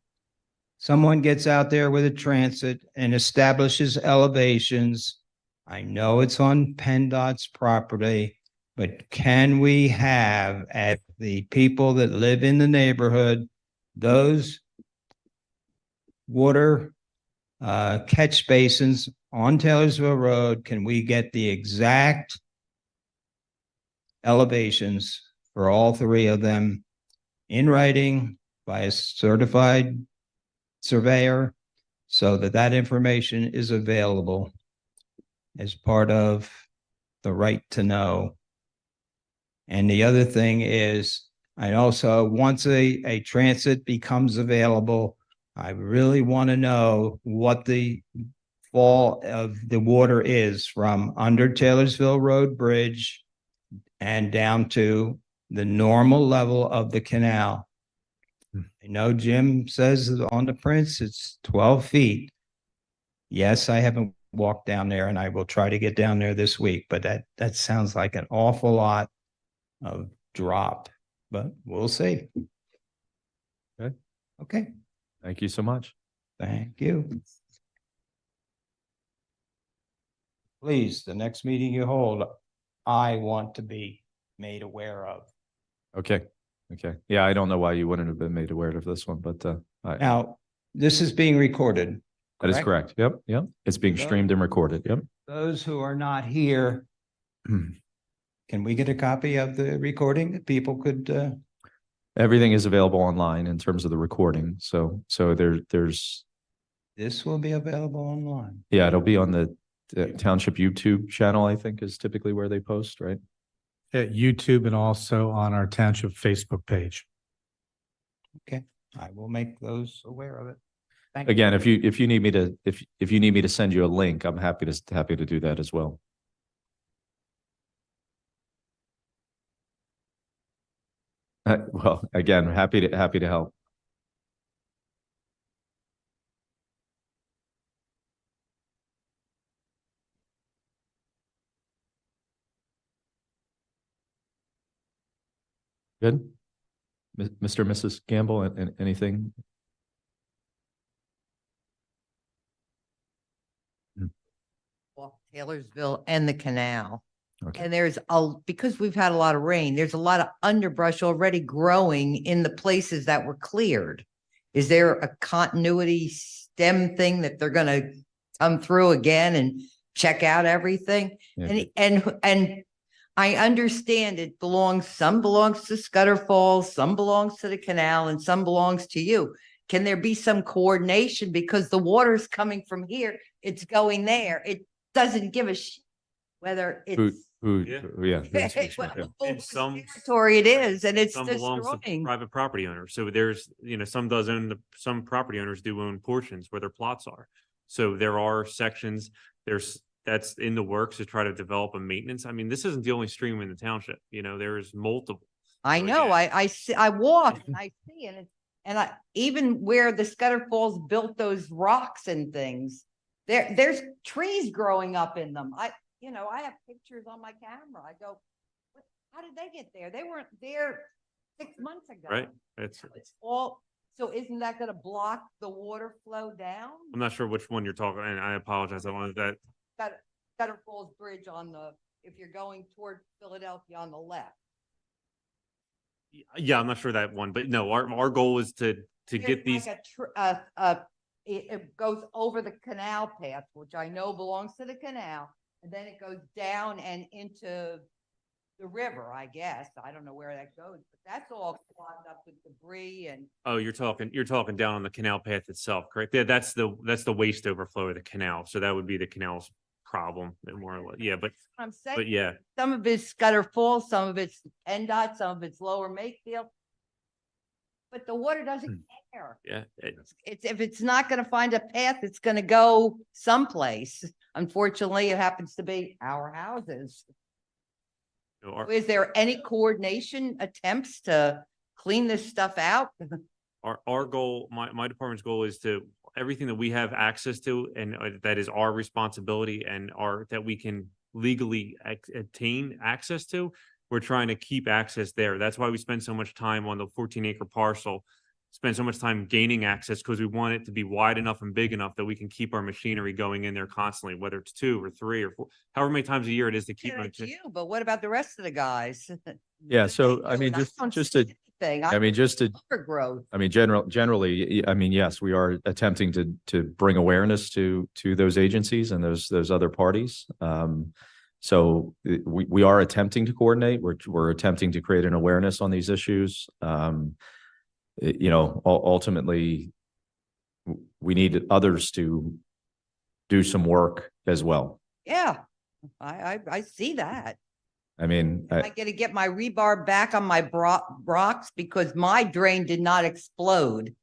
someone gets out there with a transit and establishes elevations, I know it's on PennDOT's property, but can we have at the people that live in the neighborhood, those water catch basins on Taylorsville Road, can we get the exact elevations for all 3 of them in writing by a certified surveyor so that information is available as part of the right to know? And the other thing is, I also, once a transit becomes available, I really want to know what the fall of the water is from under Taylorsville Road Bridge and down to the normal level of the canal. I know Jim says on the prints it's 12 feet. Yes, I haven't walked down there, and I will try to get down there this week, but that sounds like an awful lot of drop, but we'll see. Okay. Okay. thank you so much. Thank you. Please, the next meeting you hold, I want to be made aware of. Okay. Yeah, I don't know why you wouldn't have been made aware of this one, but Now, this is being recorded. that is correct. Yep. It's being streamed and recorded. Yep. Those who are not here, can we get a copy of the recording that people could? Everything is available online in terms of the recording. So there's This will be available online. yeah, it'll be on the Township YouTube channel, I think is typically where they post, right? At YouTube and also on our township Facebook page. Okay, I will make those aware of it. Thank you. Again, if you need me to if you need me to send you a link, I'm happy to do that as well. Well, again, happy to help. Good. Mr. and Mrs. Gamble, anything? Off Taylorsville and the canal. Okay. And because we've had a lot of rain, there's a lot of underbrush already growing in the places that were cleared. Is there a continuity stem thing that they're going to come through again and check out everything? Yeah. And I understand some belongs to Scudder Falls, some belongs to the canal, and some belongs to you. Can there be some coordination? Because the water's coming from here, it's going there. It doesn't give a shit whether it's In some territory it is, and it's some belongs to destroying. private property owners. So there's, some property owners do own portions where their plots are. So there are sections, there's that's in the works to try to develop a maintenance. I mean, this isn't the only stream in the township, there's multiple. I So, know, yeah. I see, I walk and I see it. And I, even where the Scudder Falls built those rocks and things, there's trees growing up in them. I have pictures on my camera. I go, how did they get there? They weren't there 6 months ago. Right. It's So isn't that gonna block the water flow down? I'm not sure which one you're talking, and I apologize. I wanted that. Scudder Falls Bridge if you're going toward Philadelphia on the left. Yeah, I'm not sure that one, but no, our goal is to There's get these. like it goes over the canal path, which I know belongs to the canal, and then it goes down and into the river, I guess. I don't know where that goes, but that's all clogged up with debris and. Oh, you're talking down on the canal path itself, correct? Yeah, that's the waste overflow of the canal. So that would be the canal's problem, more or less. Yeah, but I'm saying. but yeah, Some of it's Scudder Falls, some of it's PennDOT, some of it's Lower Makefield. But the water doesn't care. yeah. It's if it's not gonna find a path, it's gonna go someplace. Unfortunately, it happens to be our houses. Is there any coordination attempts to clean this stuff out? Our goal, my department's goal is to everything that we have access to and that is our responsibility and that we can legally attain access to. We're trying to keep access there. That's why we spend so much time on the 14-acre parcel, spend so much time gaining access because we want it to be wide enough and big enough that we can keep our machinery going in there constantly, whether it's 2 or 3 or 4, however many times a year it is to keep. It's you, but what about the rest of the guys? Yeah, so I mean, just to growth. I mean, generally, I mean, yes, we are attempting to bring awareness to those agencies and those other parties. So we are attempting to coordinate. We're attempting to create an awareness on these issues. Ultimately, we need others to do some work as well. Yeah, I see that. I mean, I got to get my rebar back on my rocks because my drain did not explode,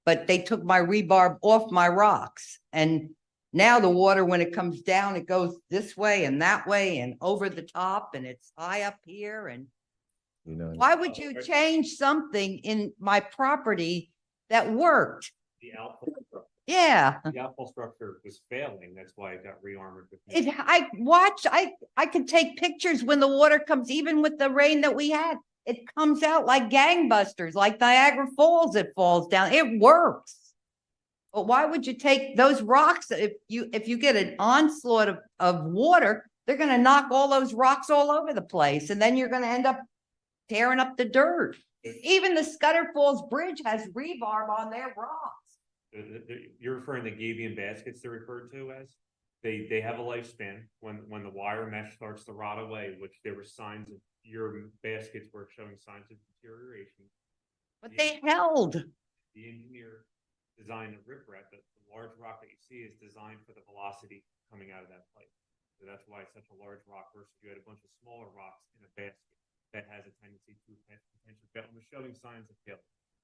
but they took my rebar off my rocks. And now the water, when it comes down, it goes this way and that way and over the top, and it's high up here. And why would you change something in my property that worked? The outfall. Yeah. The outfall structure was failing. That's why it got rearmored. I could take pictures when the water comes, even with the rain that we had. It comes out like gangbusters, like Niagara Falls. It falls down. It works. But why would you take those rocks? If you get an onslaught of water, they're going to knock all those rocks all over the place. And then you're going to end up tearing up the dirt. Even the Scudder Falls Bridge has rebar on their rocks. You're referring to Gabion baskets they're referred to as? They have a lifespan. When the wire mesh starts to rot away, which there were signs of your baskets were showing signs of deterioration. But they held. The engineer designed a riprap. The large rock that you see is designed for the velocity coming out of that pipe. So that's why it's such a large rock versus you had a bunch of smaller rocks in a basket that has a tendency to potentially fail. We're showing signs of failure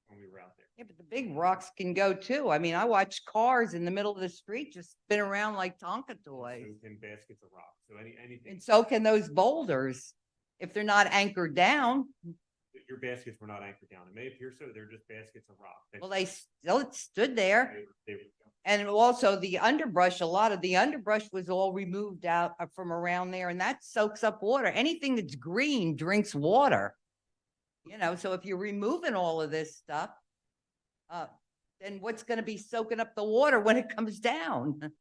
when we were out there. Yeah, but the big rocks can go too. I mean, I watch cars in the middle of the street just spin around like Tonka toys. So can baskets of rock. So anything. And so can those boulders if they're not anchored down. Your baskets were not anchored down. It may appear so. They're just baskets of rock. Well, they still stood there. They were, and also the underbrush, a lot of the underbrush was all removed out from around there, and that soaks up water. Anything that's green drinks water. So if you're removing all of this stuff, then what's going to be soaking up the water when it comes down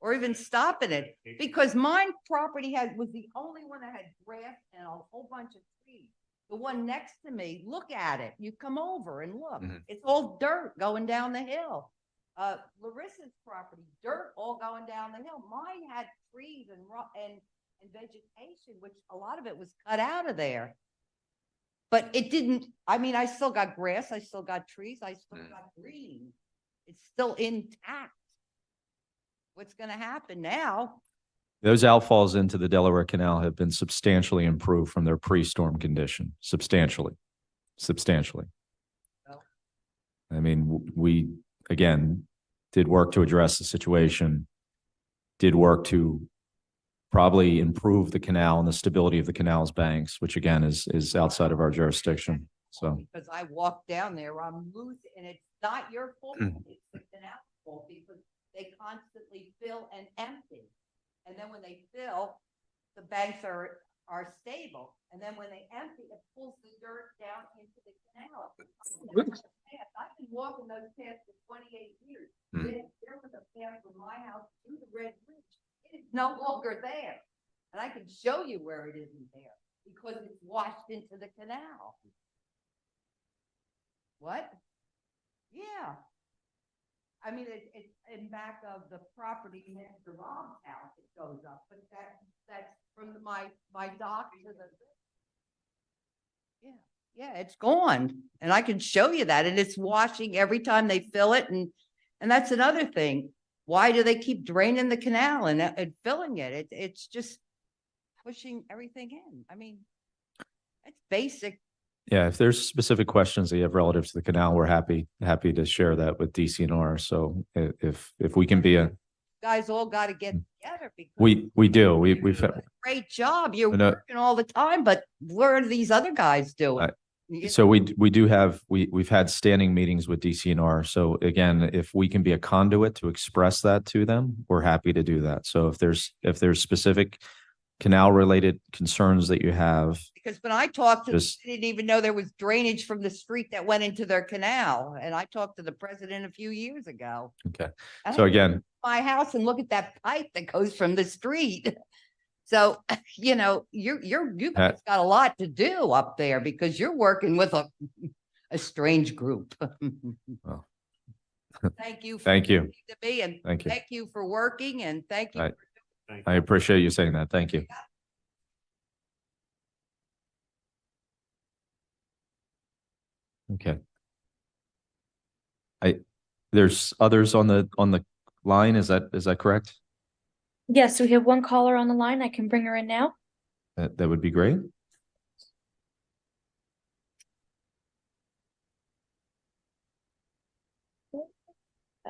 or even stopping it? Because my property was the only one that had grass and a whole bunch of trees. The one next to me, look at it. You come over and look. Mm-hmm. It's all dirt going down the hill. Larissa's property, dirt all going down the hill. Mine had trees and vegetation, which a lot of it was cut out of there. But it didn't, I mean, I still got grass, I still got trees, I still got green. It's still intact. What's going to happen now? Those outfalls into the Delaware Canal have been substantially improved from their pre-storm condition. Substantially. Oh. I mean, we, again, did work to address the situation, did work to probably improve the canal and the stability of the canal's banks, which again is outside of our jurisdiction. So, Because I walk down there, I'm losing, and it's not your fault, it's the canal's fault, because they constantly fill and empty. And then when they fill, the banks are stable, and then when they empty, it pulls the dirt down into the canal. I've been walking those paths for 28 years. There was a path from my house to the Red Bridge. It is no longer there. And I can show you where it isn't there because it's washed into the canal. What? Yeah. I mean, it's in back of the property next to Rob's house, it goes up, but that's from my dock to the. Yeah, it's gone. And I can show you that. And it's washing every time they fill it. And that's another thing. Why do they keep draining the canal and filling it? It's just pushing everything in. I mean, it's basic. yeah, if there's specific questions that you have relative to the canal, we're happy to share that with DCNR. So if we can be Guys all got to get together because we do. We've doing a great job. You're No. working all the time, but what are these other guys doing? So we do have, we've had standing meetings with DCNR. So again, if we can be a conduit to express that to them, we're happy to do that. So if there's specific canal related concerns that you have, Because when I talked to them, Just- they didn't even know there was drainage from the street that went into their canal. And I talked to the president a few years ago. okay. I So had to again, my house and look at that pipe that goes from the street. So, you guys got a lot to do up there because you're working with a strange group. Well. Thank you. Thank you. listening To me and Thank you. thank you for working and thank you. Right. I appreciate you saying that. Thank you. Okay. There's others on the line. Is that correct? Yes, we have one caller on the line. I can bring her in now. That would be great.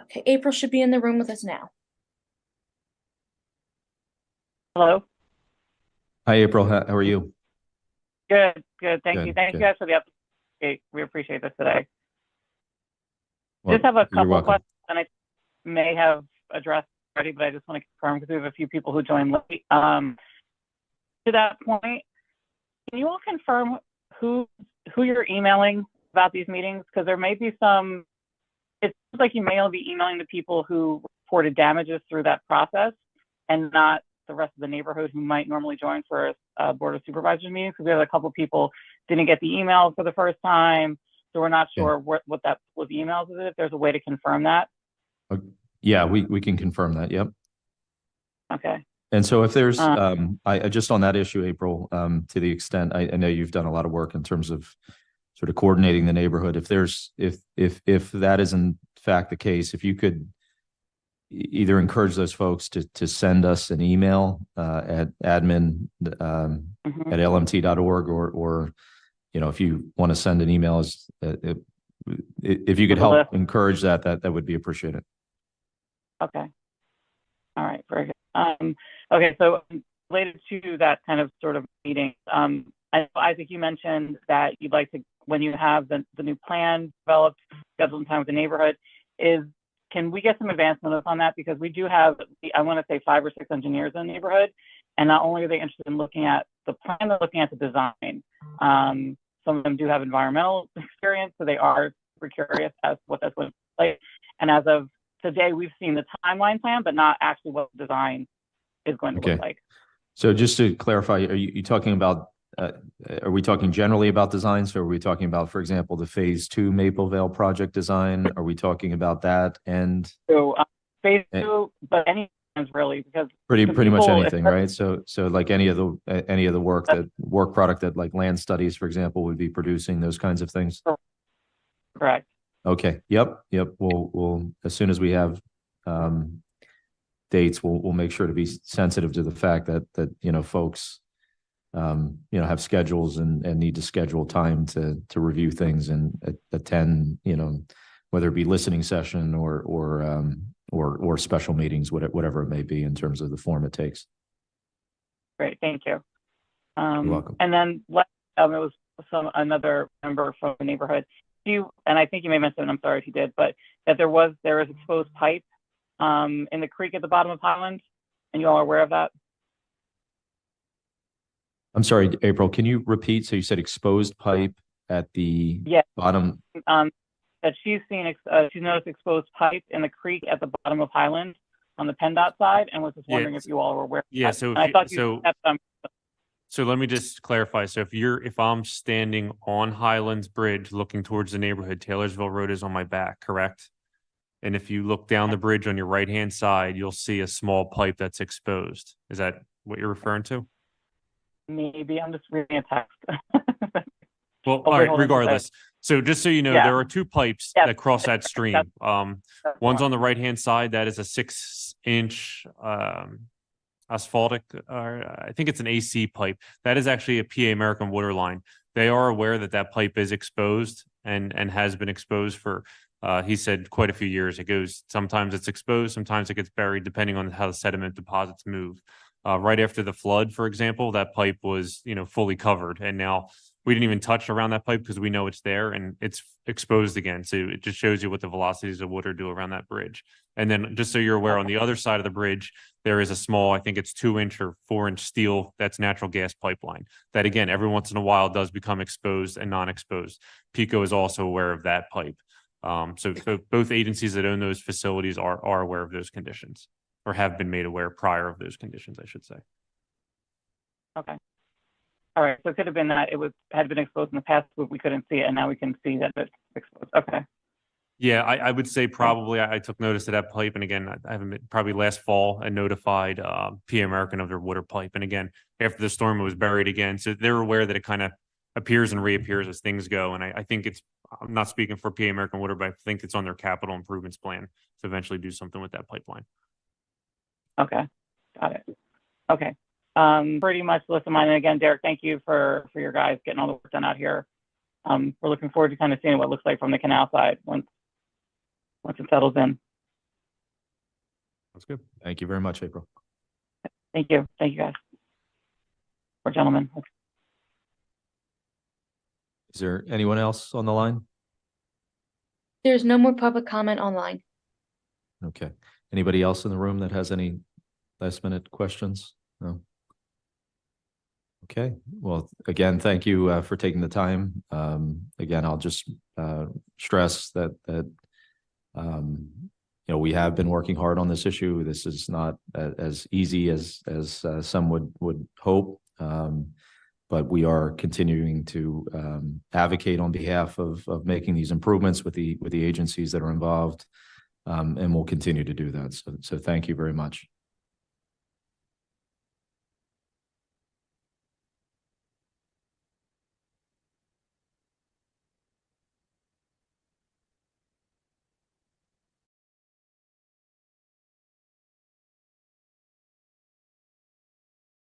Okay, April should be in the room with us now. Hello. Hi, April. How are you? Good. Thank Good, you. Thank good. you guys for the update. We appreciate this today. Well, Just have a you're couple of welcome. questions, and I may have addressed already, but I just want to confirm because we have a few people who joined late. To that point, can you all confirm who you're emailing about these meetings? Because there may be some. It seems like you may only be emailing the people who reported damages through that process, and not the rest of the neighborhood who might normally join for a Board of Supervisors meeting. Because we had a couple of people didn't get the email for the first time, so we're not sure what that pool of emails is. If there's a way to confirm that. Yeah, we can confirm that. Yep. Okay. And so if there's, I just on that issue, April, to the extent, I know you've done a lot of work in terms of sort of coordinating the neighborhood. If that is in fact the case, if you could either encourage those folks to send us an email at admin at lmt.org or if you want to send an email, if you could help encourage that would be appreciated. Okay. All right. Very good. Okay. So related to that kind of sort of meeting, Isaac, you mentioned that you'd like to, when you have the new plan developed, schedule some time with the neighborhood, can we get some advance notice on that? Because we do have, I want to say 5 or 6 engineers in the neighborhood, and not only are they interested in looking at the plan, they're looking at the design. Some of them do have environmental experience, so they are super curious as what that's going to look like. And as of today, we've seen the timeline plan, but not actually what the design is going to look like. So just to clarify, are you talking about, are we talking generally about designs? Or are we talking about, for example, the phase 2 Maple Vale project design? Are we talking about that? And so phase 2, but any really, because pretty much anything, right? So like any of the work product that like land studies, for example, would be producing those kinds of things. Correct. Okay. Yep. We'll as soon as we have dates, we'll make sure to be sensitive to the fact that folks have schedules and need to schedule time to review things and attend, whether it be listening session or special meetings, whatever it may be in terms of the form it takes. Great, thank you. You're welcome. And then it was another member from the neighborhood. And I think you may mention, and I'm sorry if you did, but that there is exposed pipe in the creek at the bottom of Highland, and you all are aware of that? I'm sorry, April, can you repeat? So you said exposed pipe at the bottom? That she's noticed exposed pipe in the creek at the bottom of Highland on the PennDOT side, and was just wondering if you all were aware of Yeah, that. so And I thought you said so let me just clarify. So if I'm standing on Highlands Bridge looking towards the neighborhood, Taylorsville Road is on my back, correct? And if you look down the bridge on your right-hand side, you'll see a small pipe that's exposed. Is that what you're referring to? maybe I'm just reading a text. Well, all right, regardless. So just so you know, Yeah. there are two pipes Yep. that cross that stream. That's One's fine. on the right-hand side, that is a 6-inch asphaltic, I think it's an AC pipe. That is actually a PA American water line. They are aware that that pipe is exposed and has been exposed for, he said, quite a few years. It goes, sometimes it's exposed, sometimes it gets buried, depending on how the sediment deposits move. Right after the flood, for example, that pipe was, fully covered, and now we didn't even touch around that pipe because we know it's there and it's exposed again. So it just shows you what the velocities of water do around that bridge. And then just so you're aware, on the other side of the bridge, there is a small, I think it's 2-inch or 4-inch steel, that's natural gas pipeline. That again, every once in a while does become exposed and non-exposed. PECO is also aware of that pipe. So both agencies that own those facilities are aware of those conditions, or have been made aware prior of those conditions, I should say. Okay. All right. So it could have been that had been exposed in the past, but we couldn't see it, and now we can see that it's exposed. Okay. Yeah, I would say probably I took notice of that pipe, and again, I haven't been, probably last fall, and notified PA American of their water pipe. And again, after the storm, it was buried again, so they're aware that it kind of appears and reappears as things go. And I think I'm not speaking for PA American Water, but I think it's on their capital improvements plan to eventually do something with that pipeline. Okay. Got it. Okay. Pretty much the list of mine. And again, Derek, thank you for your guys getting all the work done out here. We're looking forward to kind of seeing what it looks like from the canal side once it settles in. That's good. Thank you very much, April. Thank you. Thank you, guys. Or gentlemen. Is there anyone else on the line? There's no more public comment online. Okay. Anybody else in the room that has any last minute questions? No. Okay. Well, again, thank you for taking the time. Again, I'll just stress that we have been working hard on this issue. This is not as easy as some would hope, but we are continuing to advocate on behalf of making these improvements with the agencies that are involved, and we'll continue to do that. So thank you very much.